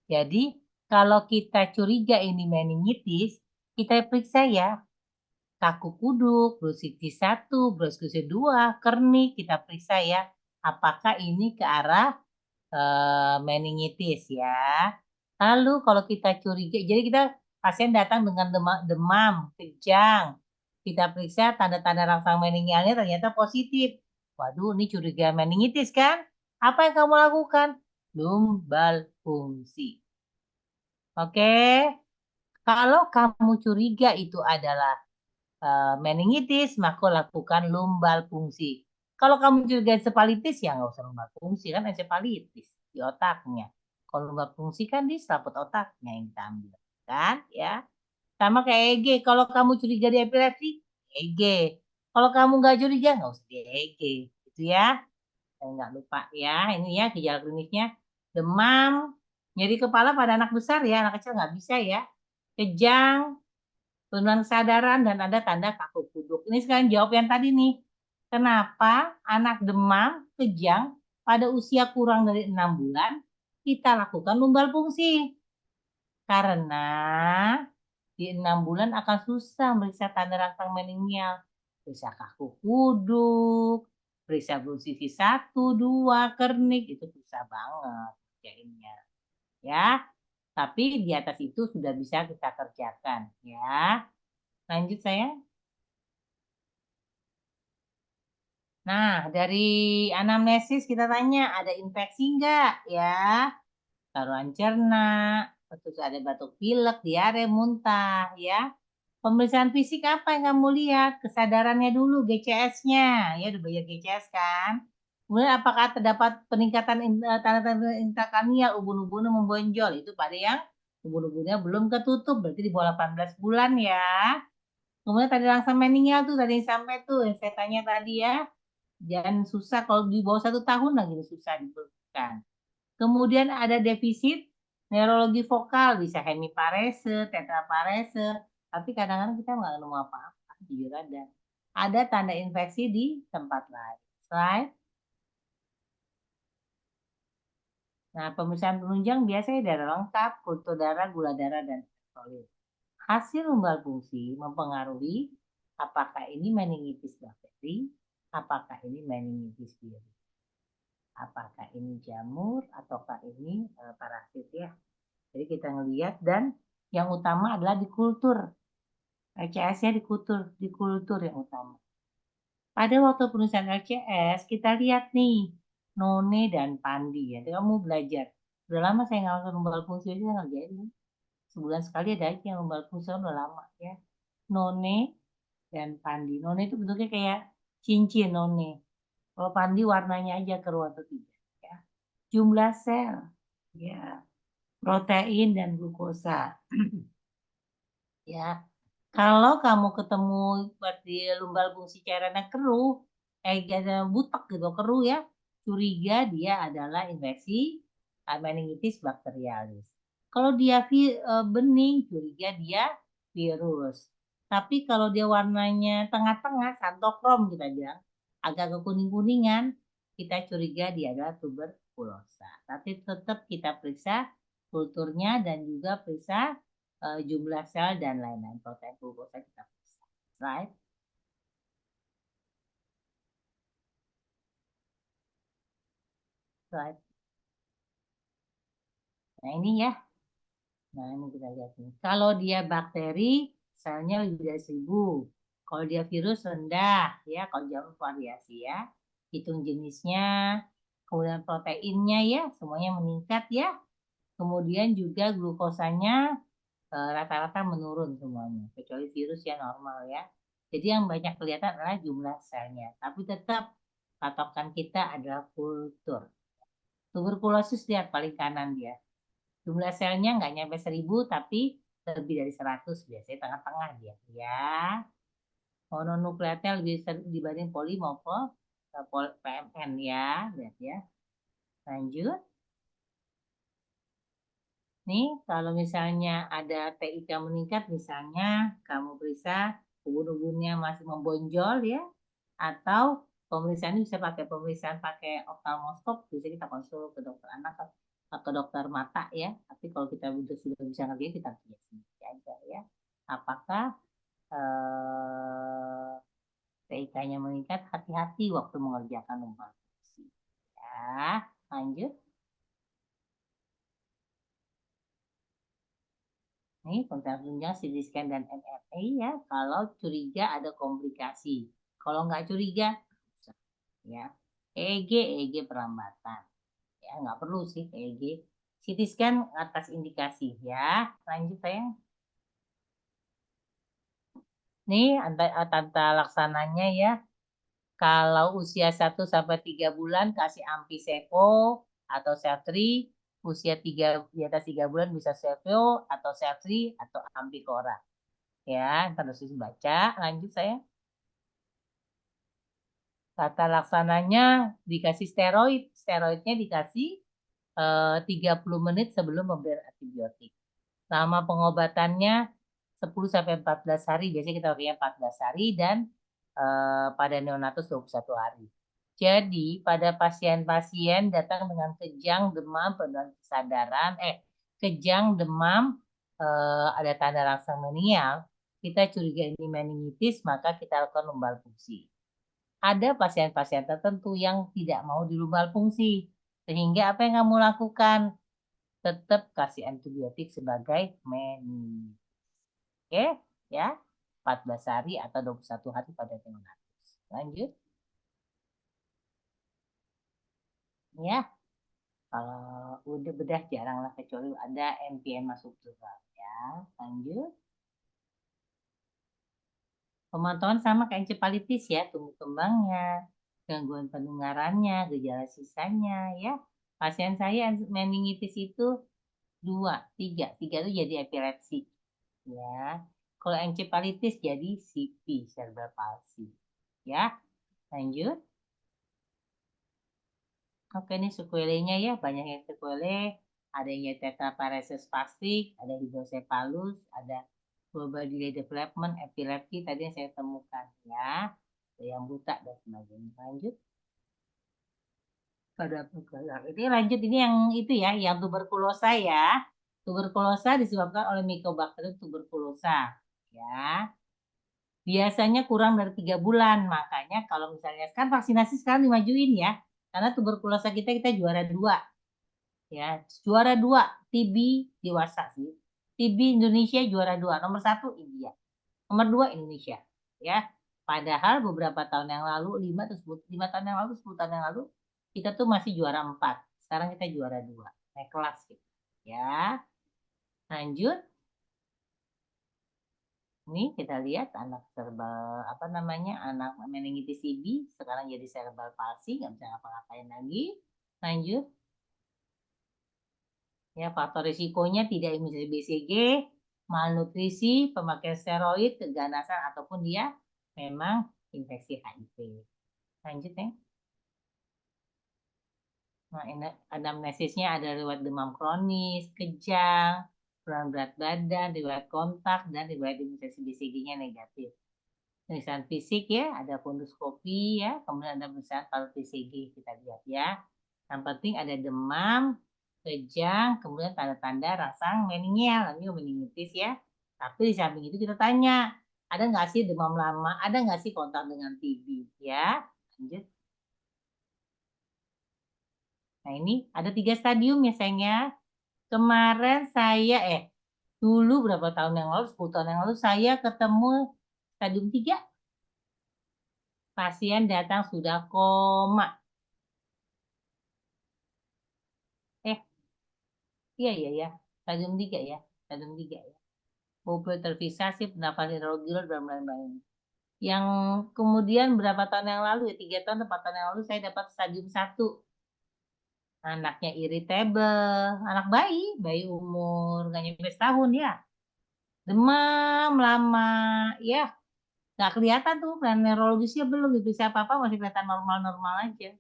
Speaker 1: Jadi kalau kita curiga ini meningitis, kita periksa ya. Kaku kuduk, bronkitis 1, bronkitis 2, kernik, kita periksa ya. Apakah ini ke arah meningitis ya. Lalu kalau kita curiga, jadi kita pasien datang dengan demam, kejang. Kita periksa tanda-tanda rangsang meningialnya ternyata positif. Waduh, ini curiga meningitis kan? Apa yang kamu lakukan? Lumbal fungsi. Oke, kalau kamu curiga itu adalah meningitis, maka lakukan lumbal fungsi. Kalau kamu curiga encephalitis, ya nggak usah lumbal fungsi, kan encephalitis di otaknya. Kalau lumbal fungsi kan di selaput otaknya yang kita ambil, kan? Ya, sama kayak EG. Kalau kamu curiga di epilepsi, EG. Kalau kamu nggak curiga, nggak usah di EG, gitu ya. Saya nggak lupa ya, ini ya gejala klinisnya. Demam, nyeri kepala pada anak besar ya, anak kecil nggak bisa ya. Kejang, penurunan kesadaran, dan ada tanda kaku kuduk. Ini sekarang jawab yang tadi nih. Kenapa anak demam, kejang, pada usia kurang dari 6 bulan, kita lakukan lumbal fungsi? Karena di 6 bulan akan susah meriksa tanda rangsang meningial. Periksa kaku kuduk, periksa fungsi 1, 2, kernik, itu susah banget kerjainnya. Ya, tapi di atas itu sudah bisa kita kerjakan. Ya, lanjut saya. Nah, dari anamnesis kita tanya, ada infeksi enggak? Ya, saluran cerna, terus ada batuk pilek, diare, muntah, ya. Pemeriksaan fisik apa yang kamu lihat? Kesadarannya dulu, GCS-nya. Ya, udah bayar GCS kan? Kemudian apakah terdapat peningkatan tanda-tanda intrakranial, ubun-ubunnya membonjol? Itu pada yang ubun-ubunnya belum ketutup, berarti di bawah 18 bulan ya. Kemudian tadi rangsang meningial tuh, tadi sampai tuh, yang saya tanya tadi ya. Dan susah kalau di bawah 1 tahun lagi susah diberikan. Kemudian ada defisit neurologi vokal, bisa hemiparese, tetraparese, tapi kadang-kadang kita nggak nemu apa-apa, jujur ada. Ada tanda infeksi di tempat lain. Slide. Nah, pemeriksaan penunjang biasanya darah lengkap, kultur darah, gula darah, dan elektrolit. Hasil lumbal fungsi mempengaruhi apakah ini meningitis bakteri, apakah ini meningitis virus. Apakah ini jamur ataukah ini parasit ya. Jadi kita ngelihat, dan yang utama adalah di kultur. LCS-nya di kultur yang utama. Pada waktu penulisan LCS kita lihat nih None dan Pandi ya. Jadi kamu belajar. Udah lama saya nggak lakukan lumbal fungsi aja ngerjain. Sebulan sekali ada aja yang lumbal fungsi, udah lama ya. None dan Pandi. None itu bentuknya kayak cincin none. Kalau Pandi warnanya aja keruh atau tidak. Jumlah sel, ya, protein dan glukosa. Ya, kalau kamu ketemu di lumbal fungsi cairannya keruh, butek gitu keruh ya, curiga dia adalah infeksi meningitis bakterialis. Kalau dia bening, curiga dia virus. Tapi kalau dia warnanya tengah-tengah, santokrom kita bilang, agak kekuning-kuningan, kita curiga dia adalah tuberkulosa. Tapi tetap kita periksa kulturnya dan juga periksa jumlah sel dan lain-lain. Protein glukosa kita periksa. Right? Right. Nah ini ya. Nah ini kita lihat nih. Kalau dia bakteri, selnya lebih dari 1000. Kalau dia virus rendah, ya. Kalau jauh variasi ya. Hitung jenisnya, kemudian proteinnya ya, semuanya meningkat ya. Kemudian juga glukosanya rata-rata menurun semuanya, kecuali virus ya normal ya. Jadi yang banyak kelihatan adalah jumlah selnya. Tapi tetap patokan kita adalah kultur. Tuberkulosis lihat paling kanan dia. Jumlah selnya nggak nyampe 1000 tapi lebih dari 100 biasanya tengah-tengah dia. Ya. Mononukleatnya lebih dibanding poli maupun PMN ya. Lihat ya. Lanjut. Nih, kalau misalnya ada TIK meningkat, misalnya kamu periksa ubun-ubunnya masih membonjol ya, atau pemeriksaan ini bisa pakai pemeriksaan pakai oftalmoskop, bisa kita konsul ke dokter anak atau ke dokter mata ya. Tapi kalau kita sudah bisa ngerjain, kita kerja sendiri aja ya. Apakah TIK-nya meningkat? Hati-hati waktu mengerjakan lumbal fungsi. Ya, lanjut. Nih, pemeriksaan tunjang, CT scan dan MRI ya. Kalau curiga ada komplikasi. Kalau nggak curiga, ya. EEG perlambatan. Ya, nggak perlu sih EEG. CT scan atas indikasi ya. Lanjut sayang. Nih, tata laksananya ya. Kalau usia 1 sampai 3 bulan kasih Ampisevo atau Seltri, usia di atas 3 bulan bisa Sevio atau Seltri atau Ampicora. Ya, terus baca. Lanjut saya. Tata laksananya dikasih steroid. Steroidnya dikasih 30 menit sebelum pemberian antibiotik. Lama pengobatannya 10 sampai 14 hari. Biasanya kita pakainya 14 hari dan pada neonatus 21 hari. Jadi pada pasien-pasien datang dengan kejang, demam, penurunan kesadaran, kejang, demam, ada tanda rangsang menial, kita curiga ini meningitis, maka kita lakukan lumbal fungsi. Ada pasien-pasien tertentu yang tidak mau dilumbal fungsi, sehingga apa yang kamu lakukan? Tetap kasih antibiotik sebagai meningitis. Oke, ya. 14 hari atau 21 hari pada neonatus. Lanjut. Ya, kalau udah bedah jarang lah kecuali ada MPN masuk juga. Ya, lanjut. Pemantauan sama kayak encefalitis ya, tumbuh kembangnya, gangguan pendengarannya, gejala sisanya ya. Pasien saya meningitis itu 2, 3 itu jadi epilepsi. Ya, kalau encefalitis jadi CP, cerebral palsy. Ya, lanjut. Oke, ini sequelae-nya ya, banyak yang sequelae. Ada yang tetraparesis spastik, ada hidrosepalus, ada global delay development, epilepsi tadi yang saya temukan ya. Ada yang buta dan sebagainya. Lanjut. Ini lanjut, ini yang itu ya, yang tuberkulosa ya. Tuberkulosa disebabkan oleh Mycobacterium tuberculosa ya. Biasanya kurang dari 3 bulan, makanya kalau misalnya kan vaksinasi sekarang dimajuin ya, karena tuberkulosa kita juara 2 ya, juara 2 TB dewasa sih, TB Indonesia juara 2, nomor 1 India, nomor 2 Indonesia ya. Padahal beberapa tahun yang lalu 5 tahun yang lalu, 10 tahun yang lalu kita tuh masih juara 4, sekarang kita juara 2, naik kelas gitu ya. Lanjut. Ini kita lihat anak cerebral anak meningitis TB sekarang jadi cerebral palsy, nggak bisa ngapa-ngapain lagi. Lanjut. Ya, faktor risikonya tidak imunisasi BCG, malnutrisi, pemakaian steroid, keganasan ataupun dia memang infeksi HIV. Lanjut ya. Nah, anamnesisnya ada riwayat demam kronis, kejang, penurunan berat badan, riwayat kontak, dan riwayat imunisasi BCG-nya negatif. Pemeriksaan fisik ya, ada fundoskopi ya, kemudian ada pemeriksaan paru BCG kita lihat ya. Yang penting ada demam, kejang, kemudian tanda-tanda rangsang meningial, ini meningitis ya. Tapi di samping itu kita tanya, ada nggak sih demam lama, ada nggak sih kontak dengan TB ya. Lanjut. Nah ini ada 3 stadium ya sayangnya. Kemarin saya, dulu berapa tahun yang lalu, 10 tahun yang lalu saya ketemu stadium 3. Pasien datang sudah koma. Iya. Stadium 3 ya. Stadium 3 ya. Pupil terfisasi, pendapat irregular, dan lain-lain. Yang kemudian berapa tahun yang lalu ya, 3 tahun, 4 tahun yang lalu saya dapat stadium 1. Anaknya irritable, anak bayi umur nggak nyampe setahun ya. Demam lama, ya. Nggak kelihatan tuh, plan neurologisnya belum diperiksa apa-apa, masih kelihatan normal-normal aja.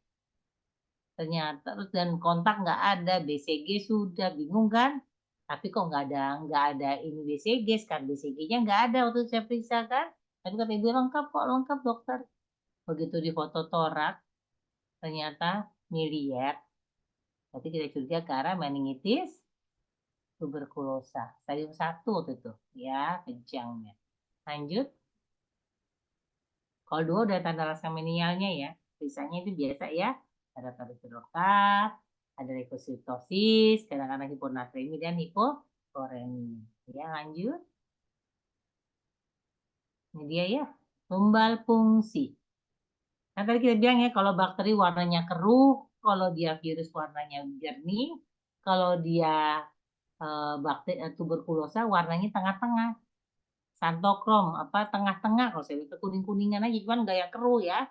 Speaker 1: Ternyata terus dan kontak nggak ada, BCG sudah, bingung kan? Tapi kok nggak ada ini BCG, scan BCG-nya nggak ada waktu saya periksa kan? Tapi kata ibu lengkap kok, lengkap dokter. Begitu di foto torak, ternyata miliar. Berarti kita curiga ke arah meningitis tuberkulosa. Stadium 1 waktu itu, ya kejangnya. Lanjut. Kalau 2 udah tanda rasa menialnya ya, periksanya itu biasa ya. Ada tarifilokat, ada leukositosis, kadang-kadang hiponatremi dan hipokalemi. Koreni. Ya, lanjut. Ini dia ya, tumbal fungsi. Nah, tadi kita bilang ya, kalau bakteri warnanya keruh, kalau dia virus warnanya jernih, kalau dia bakteri tuberkulosa warnanya tengah-tengah. Santokrom, apa tengah-tengah, kalau saya lihat kuning-kuningan aja, cuman nggak yang keruh ya.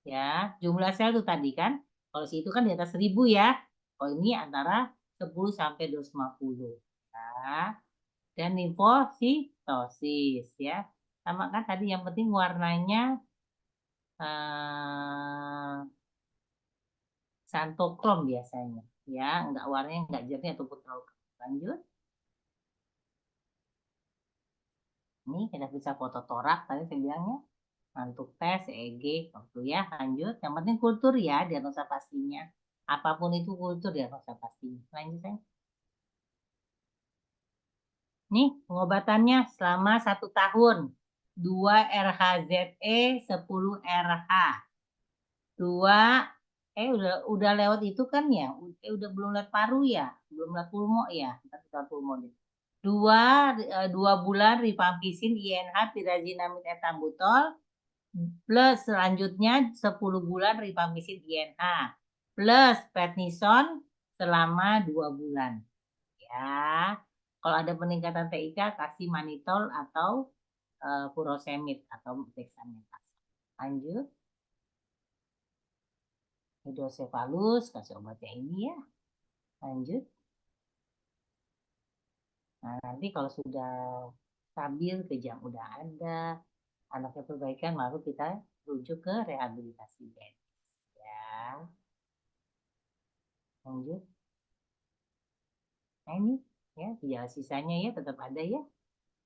Speaker 1: Ya, jumlah sel itu tadi kan, kalau si itu kan di atas 1000 ya. Kalau ini antara 10 sampai 250. Ya. Dan limfositosis ya. Sama kan tadi yang penting warnanya santokrom biasanya ya, enggak warnanya enggak jernih ataupun terlalu keruh. Lanjut. Ini kita bisa foto torak tadi saya bilangnya. Untuk tes EEG waktu ya. Lanjut. Yang penting kultur ya, diagnosa pastinya. Apapun itu kultur diagnosa pastinya. Lanjut saya. Nih pengobatannya selama 1 tahun. 2 RHZE 10 RH. 2 udah lewat itu kan ya? Udah belum lewat paru ya? Belum lewat pulmo ya? Kita pulmo deh. 2 bulan rifampicin INH pirazinamid etambutol plus selanjutnya 10 bulan rifampicin INH plus prednison selama 2 bulan. Ya. Kalau ada peningkatan TIK kasih manitol atau furosemid atau dexamethasone. Lanjut. Hidrosefalus kasih obatnya ini ya. Lanjut. Nah, nanti kalau sudah stabil, kejang udah ada, anaknya perbaikan, baru kita rujuk ke rehabilitasi bed. Ya. Lanjut. Nah ini ya, gejala sisanya ya tetap ada ya.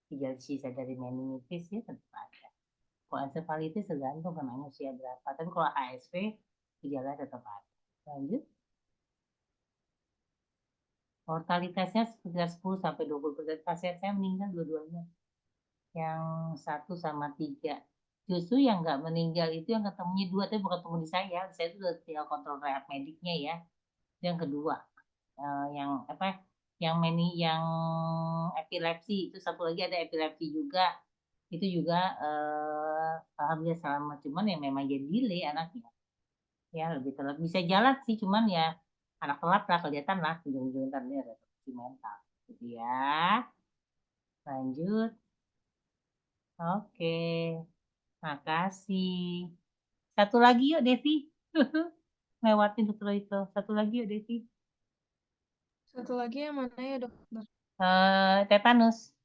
Speaker 1: Gejala sisa dari meningitis ya tetap ada. Kalau encephalitis tergantung kenanya usia berapa. Tapi kalau HSV gejala tetap ada. Lanjut. Mortalitasnya sekitar 10 sampai 20%. Pasien saya meninggal dua-duanya. Yang 1 sama 3. Justru yang nggak meninggal itu yang ketemunya 2, tapi bukan ketemu di saya. Saya itu udah tinggal kontrol rehab mediknya ya. Yang kedua, yang apa? Yang epilepsi itu satu lagi ada epilepsi juga. Itu juga alhamdulillah selamat, cuman ya memang jadi delay anaknya. Ya lebih telat bisa jalan sih, cuman ya anak telat lah kelihatan lah ujung-ujungnya tadi ada mental gitu ya. Lanjut. Oke. Makasih. Satu lagi yuk, Devi. Lewatin satu itu. Satu lagi yuk, Devi.
Speaker 5: Satu lagi yang mana ya, dokter?
Speaker 1: Tetanus.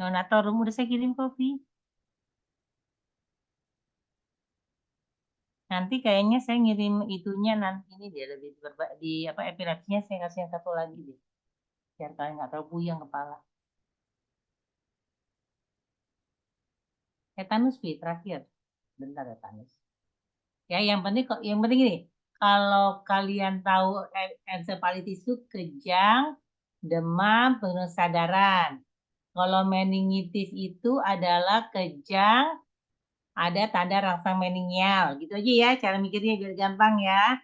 Speaker 1: Neonatorium udah saya kirim kopi. Nanti kayaknya saya ngirim itunya nanti ini dia lebih di apa epilepsinya saya kasih yang satu lagi deh. Biar kalian nggak terlalu puyeng kepala. Tetanus Pi, terakhir. Bentar tetanus. Ya, yang penting ini. Kalau kalian tahu encephalitis itu kejang, demam, penurunan kesadaran. Kalau meningitis itu adalah kejang, ada tanda rangsang meningial. Gitu aja ya, cara mikirnya biar gampang ya.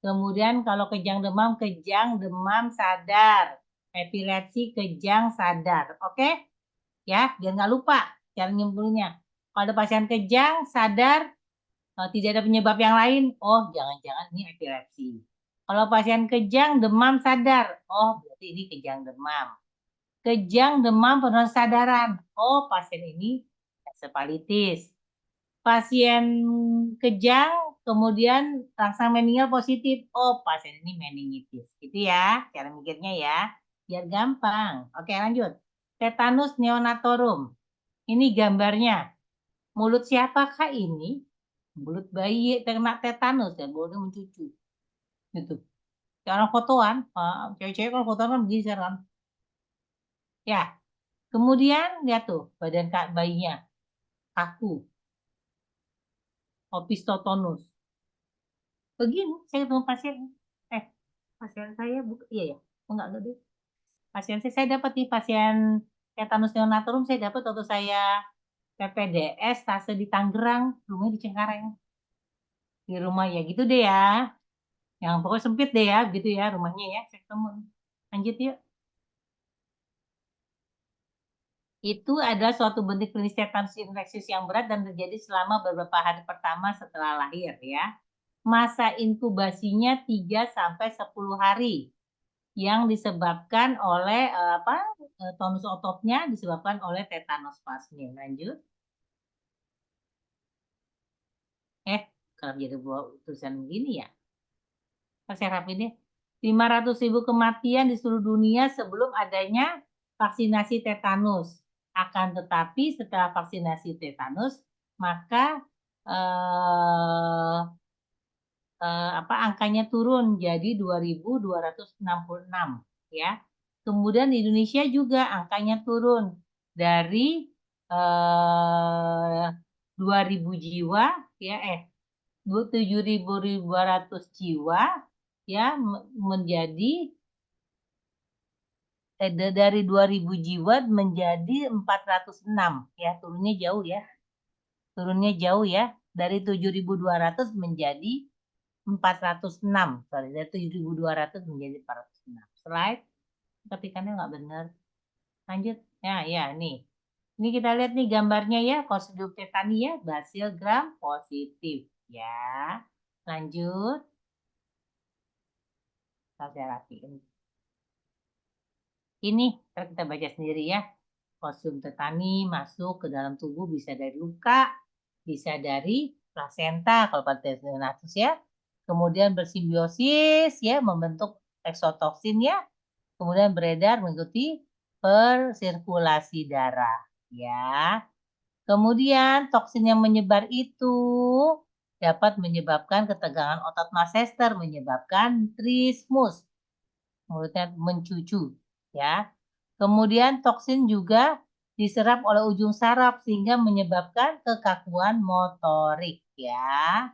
Speaker 1: Kemudian kalau kejang, demam, sadar. Epilepsi, kejang, sadar. Oke? Ya, biar nggak lupa cara nyimpulinnya. Kalau ada pasien kejang, sadar, tidak ada penyebab yang lain, oh jangan-jangan ini epilepsi. Kalau pasien kejang, demam, sadar, oh berarti ini kejang demam. Kejang demam penurunan kesadaran, oh pasien ini encephalitis. Pasien kejang kemudian rangsang meningial positif, oh pasien ini meningitis. Gitu ya cara mikirnya ya, biar gampang. Oke lanjut. Tetanus neonatorum. Ini gambarnya. Mulut siapakah ini? Mulut bayi kena tetanus ya, boleh mencucu. Gitu. Kalau fotoan, cewek-cewek kalau fotoan kan begini kan. Ya. Kemudian lihat tuh badan bayinya kaku. Opistotonus. Begini, saya ketemu pasien. Pasien saya iya ya. Enggak deh. Pasien saya dapat nih pasien tetanus neonatorum saya dapat waktu saya PPDS stase di Tangerang, rumahnya di Cengkareng. Di rumah ya gitu deh ya. Yang pokoknya sempit deh ya, gitu ya rumahnya ya. Saya ketemu. Lanjut yuk. Itu adalah suatu bentuk klinis tetanus infeksius yang berat dan terjadi selama beberapa hari pertama setelah lahir ya. Masa inkubasinya 3-10 hari yang disebabkan oleh tonus ototnya disebabkan oleh tetanus plasmin. Lanjut. Kalau jadi tulisan begini ya. Saya rapin deh. 500.000 kematian di seluruh dunia sebelum adanya vaksinasi tetanus. Akan tetapi setelah vaksinasi tetanus, maka angkanya turun jadi 2.266 ya. Kemudian di Indonesia juga angkanya turun dari 2.000 jiwa ya 7.200 jiwa ya menjadi dari 2.000 jiwa menjadi 406 ya, turunnya jauh ya. Turunnya jauh ya, dari 7.200 menjadi 406. Sorry, dari 7.200 menjadi 406. Slide. Ketikannya nggak benar. Lanjut. Ya, nih. Ini kita lihat nih gambarnya ya, Clostridium tetani ya, Bacil gram positif ya. Lanjut. Saya rapiin. Ini kita baca sendiri ya. Clostridium tetani masuk ke dalam tubuh bisa dari luka, bisa dari plasenta kalau pada tetanus ya. Kemudian bersimbiosis ya, membentuk eksotoksin ya. Kemudian beredar mengikuti persirkulasi darah ya. Kemudian toksin yang menyebar itu dapat menyebabkan ketegangan otot masester, menyebabkan trismus, mulutnya mencucu ya. Kemudian toksin juga diserap oleh ujung saraf sehingga menyebabkan kekakuan motorik ya.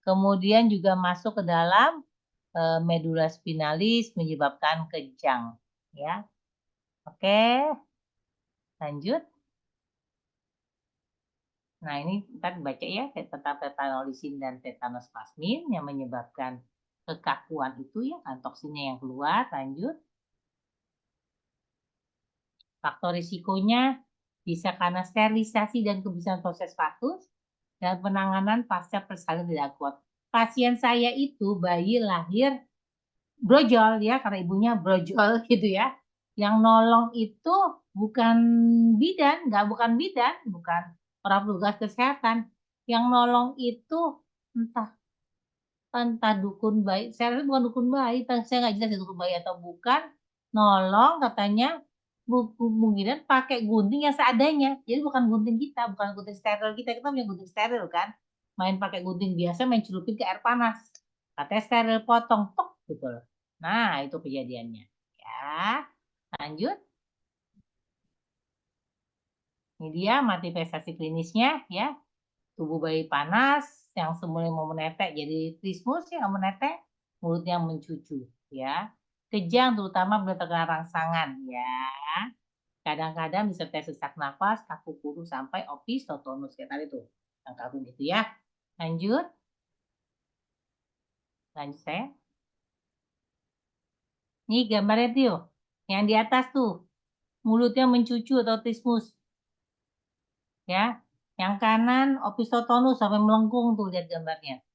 Speaker 1: Kemudian juga masuk ke dalam medula spinalis menyebabkan kejang ya. Oke. Lanjut. Nah, ini kita baca ya tentang tetanolisin dan tetanus plasmin yang menyebabkan kekakuan itu ya, kan toksinnya yang keluar. Lanjut. Faktor risikonya bisa karena sterilisasi dan kebiasaan proses fatus dan penanganan pasca persalinan tidak kuat. Pasien saya itu bayi lahir brojol ya, karena ibunya brojol gitu ya. Yang nolong itu bukan bidan, bukan orang petugas kesehatan. Yang nolong itu entah dukun bayi. Saya rasa bukan dukun bayi, saya nggak jelas itu dukun bayi atau bukan. Nolong katanya mungkin pakai gunting yang seadanya. Jadi bukan gunting kita, bukan gunting steril kita. Kita punya gunting steril kan. Main pakai gunting biasa, main celupin ke air panas. Katanya steril potong, tok gitu loh. Nah, itu kejadiannya. Ya, lanjut. Ini dia manifestasi klinisnya ya. Tubuh bayi panas, yang semula mau menetek jadi trismus yang menetek, mulutnya mencucu ya. Kejang terutama bila terkena rangsangan ya. Kadang-kadang disertai sesak nafas, kaku kurus sampai opistotonus kayak tadi tuh. Yang kaku gitu ya. Lanjut. Lanjut saya. Ini gambarnya tuh. Yang di atas tuh. Mulutnya mencucu atau trismus. Ya. Yang kanan opistotonus sampai melengkung tuh, lihat gambarnya.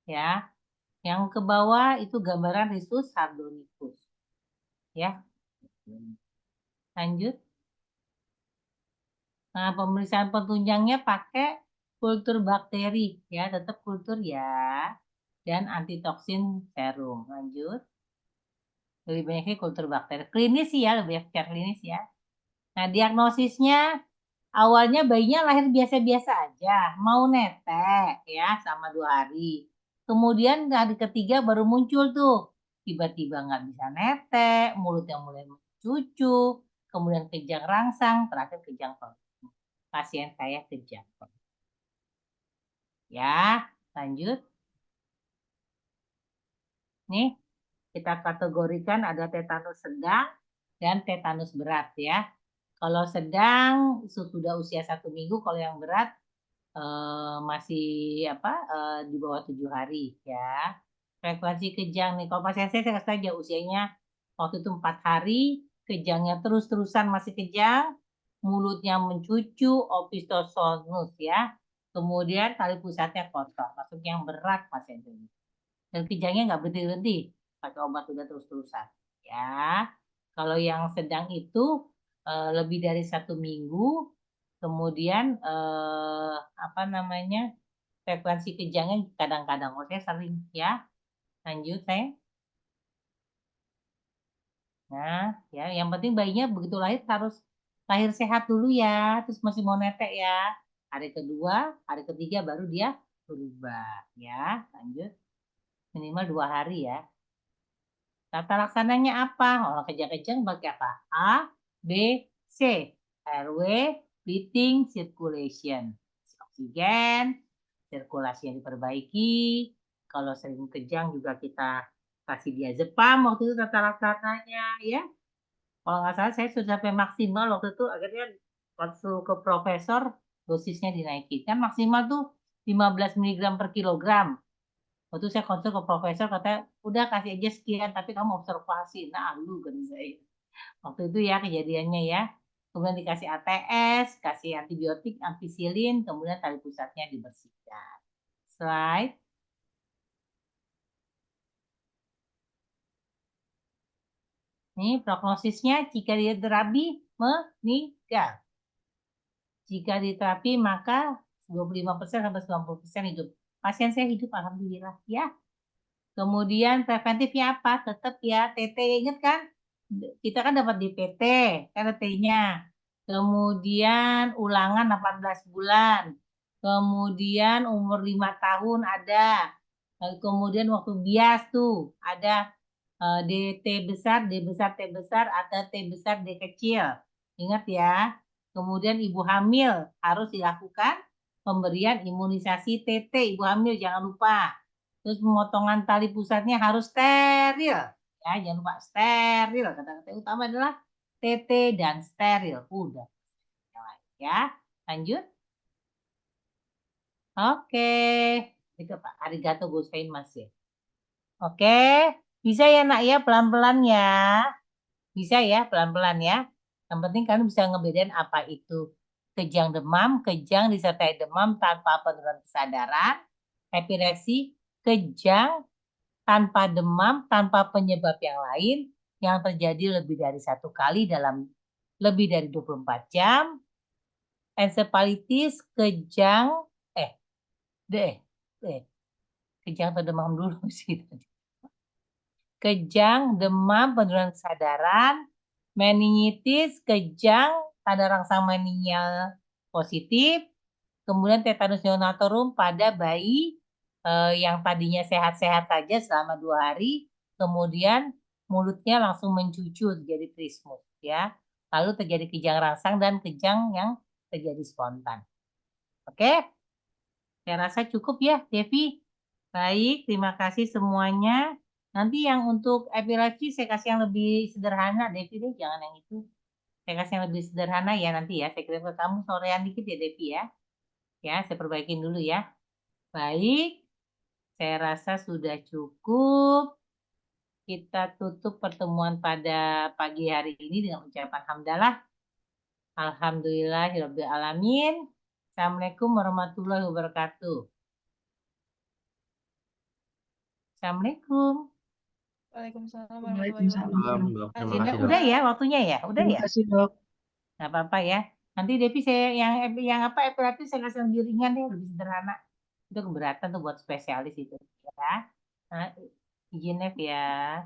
Speaker 1: Ya. Yang ke bawah itu gambaran Rhesus sardonicus. Ya. Lanjut. Nah, pemeriksaan penunjangnya pakai kultur bakteri ya, tetap kultur ya. Dan antitoksin serum. Lanjut. Lebih banyaknya kultur bakteri. Klinis ya, lebih banyak klinis ya. Nah, diagnosisnya awalnya bayinya lahir biasa-biasa aja, mau netek ya sama 2 hari. Kemudian hari ketiga baru muncul tuh, tiba-tiba nggak bisa netek, mulutnya mulai mencucu, kemudian kejang rangsang, terakhir kejang perut. Pasien saya kejang perut. Ya, lanjut. Nih, kita kategorikan ada tetanus sedang dan tetanus berat ya. Kalau sedang sudah usia 1 minggu, kalau yang berat masih di bawah 7 hari ya. Frekuensi kejang nih, kalau pasien saya kasih aja usianya waktu itu 4 hari, kejangnya terus-terusan masih kejang, mulutnya mencucu, opistosonus ya. Kemudian tali pusatnya kotor, masuk yang berat pasien ini. Dan kejangnya nggak berhenti-henti, pakai obat udah terus-terusan. Ya, kalau yang sedang itu lebih dari 1 minggu, kemudian apa namanya frekuensi kejangnya kadang-kadang, saya sering ya. Lanjut saya. Nah, ya, yang penting bayinya begitu lahir harus lahir sehat dulu ya, terus masih mau netek ya. Hari kedua, hari ketiga baru dia berubah ya. Lanjut, minimal 2 hari ya. Tata laksananya apa? Orang kejang-kejang pakai apa? A, B, C. RW, breathing, circulation. Oksigen, sirkulasi yang diperbaiki. Kalau sering kejang juga kita kasih diazepam waktu itu tata laksananya ya. Kalau nggak salah saya sudah sampai maksimal waktu itu akhirnya waktu ke profesor dosisnya dinaikin. Kan maksimal tuh 15 mg per kilogram. Waktu saya konsul ke profesor katanya udah kasih aja sekian tapi kamu observasi. Nah lu kan saya. Waktu itu ya kejadiannya ya. Kemudian dikasih ATS, kasih antibiotik, ampicillin, kemudian tali pusatnya dibersihkan. Slide. Ini prognosisnya jika dia terapi meninggal. Jika diterapi maka 25% sampai 90% hidup. Pasien saya hidup alhamdulillah ya. Kemudian preventifnya apa? Tetap ya TT, ingat kan? Kita kan dapat di PT, kan TT-nya. Kemudian ulangan 18 bulan. Kemudian umur 5 tahun ada. Kemudian waktu bias tuh ada DT besar, D besar, T besar, atau T besar, D kecil. Ingat ya. Kemudian ibu hamil harus dilakukan pemberian imunisasi TT. Ibu hamil jangan lupa. Terus pemotongan tali pusatnya harus steril. Ya, jangan lupa steril. Kata-kata utama adalah TT dan steril. Udah. Ya, lanjut. Oke. Itu Pak. Arigato gozaimasu. Oke. Bisa ya nak ya, pelan-pelan ya. Bisa ya, pelan-pelan ya. Yang penting kalian bisa ngebedain apa itu kejang demam, kejang disertai demam tanpa penurunan kesadaran, epilepsi, kejang tanpa demam, tanpa penyebab yang lain, yang terjadi lebih dari 1 kali dalam lebih dari 24 jam, encephalitis, kejang, kejang atau demam dulu sih tadi. Kejang, demam, penurunan kesadaran, meningitis, kejang, tanda rangsang meningial positif, kemudian tetanus neonatorum pada bayi yang tadinya sehat-sehat saja selama 2 hari, kemudian mulutnya langsung mencucu jadi trismus ya. Lalu terjadi kejang rangsang dan kejang yang terjadi spontan. Oke? Saya rasa cukup ya, Devi. Baik, terima kasih semuanya. Nanti yang untuk epilepsi saya kasih yang lebih sederhana, Devi deh, jangan yang itu. Saya kasih yang lebih sederhana ya nanti ya. Saya kirim ke kamu sorean dikit ya, Devi ya. Ya, saya perbaikin dulu ya. Baik, saya rasa sudah cukup. Kita tutup pertemuan pada pagi hari ini dengan ucapan hamdalah. Alhamdulillahirabbil alamin. Assalamualaikum warahmatullahi wabarakatuh. Assalamualaikum.
Speaker 5: Waalaikumsalam
Speaker 2: Waalaikumsalam.
Speaker 5: warahmatullahi
Speaker 6: Dok. Terima
Speaker 5: wabarakatuh.
Speaker 6: kasih, Dok.
Speaker 1: Udah ya waktunya ya? Udah
Speaker 2: Terima
Speaker 1: ya?
Speaker 2: kasih, Dok.
Speaker 1: Nggak apa-apa ya. Nanti Devi saya yang apa epilepsi saya kasih lebih ringan deh, lebih sederhana. Itu keberatan tuh buat spesialis itu ya. Nah, izin Dev ya.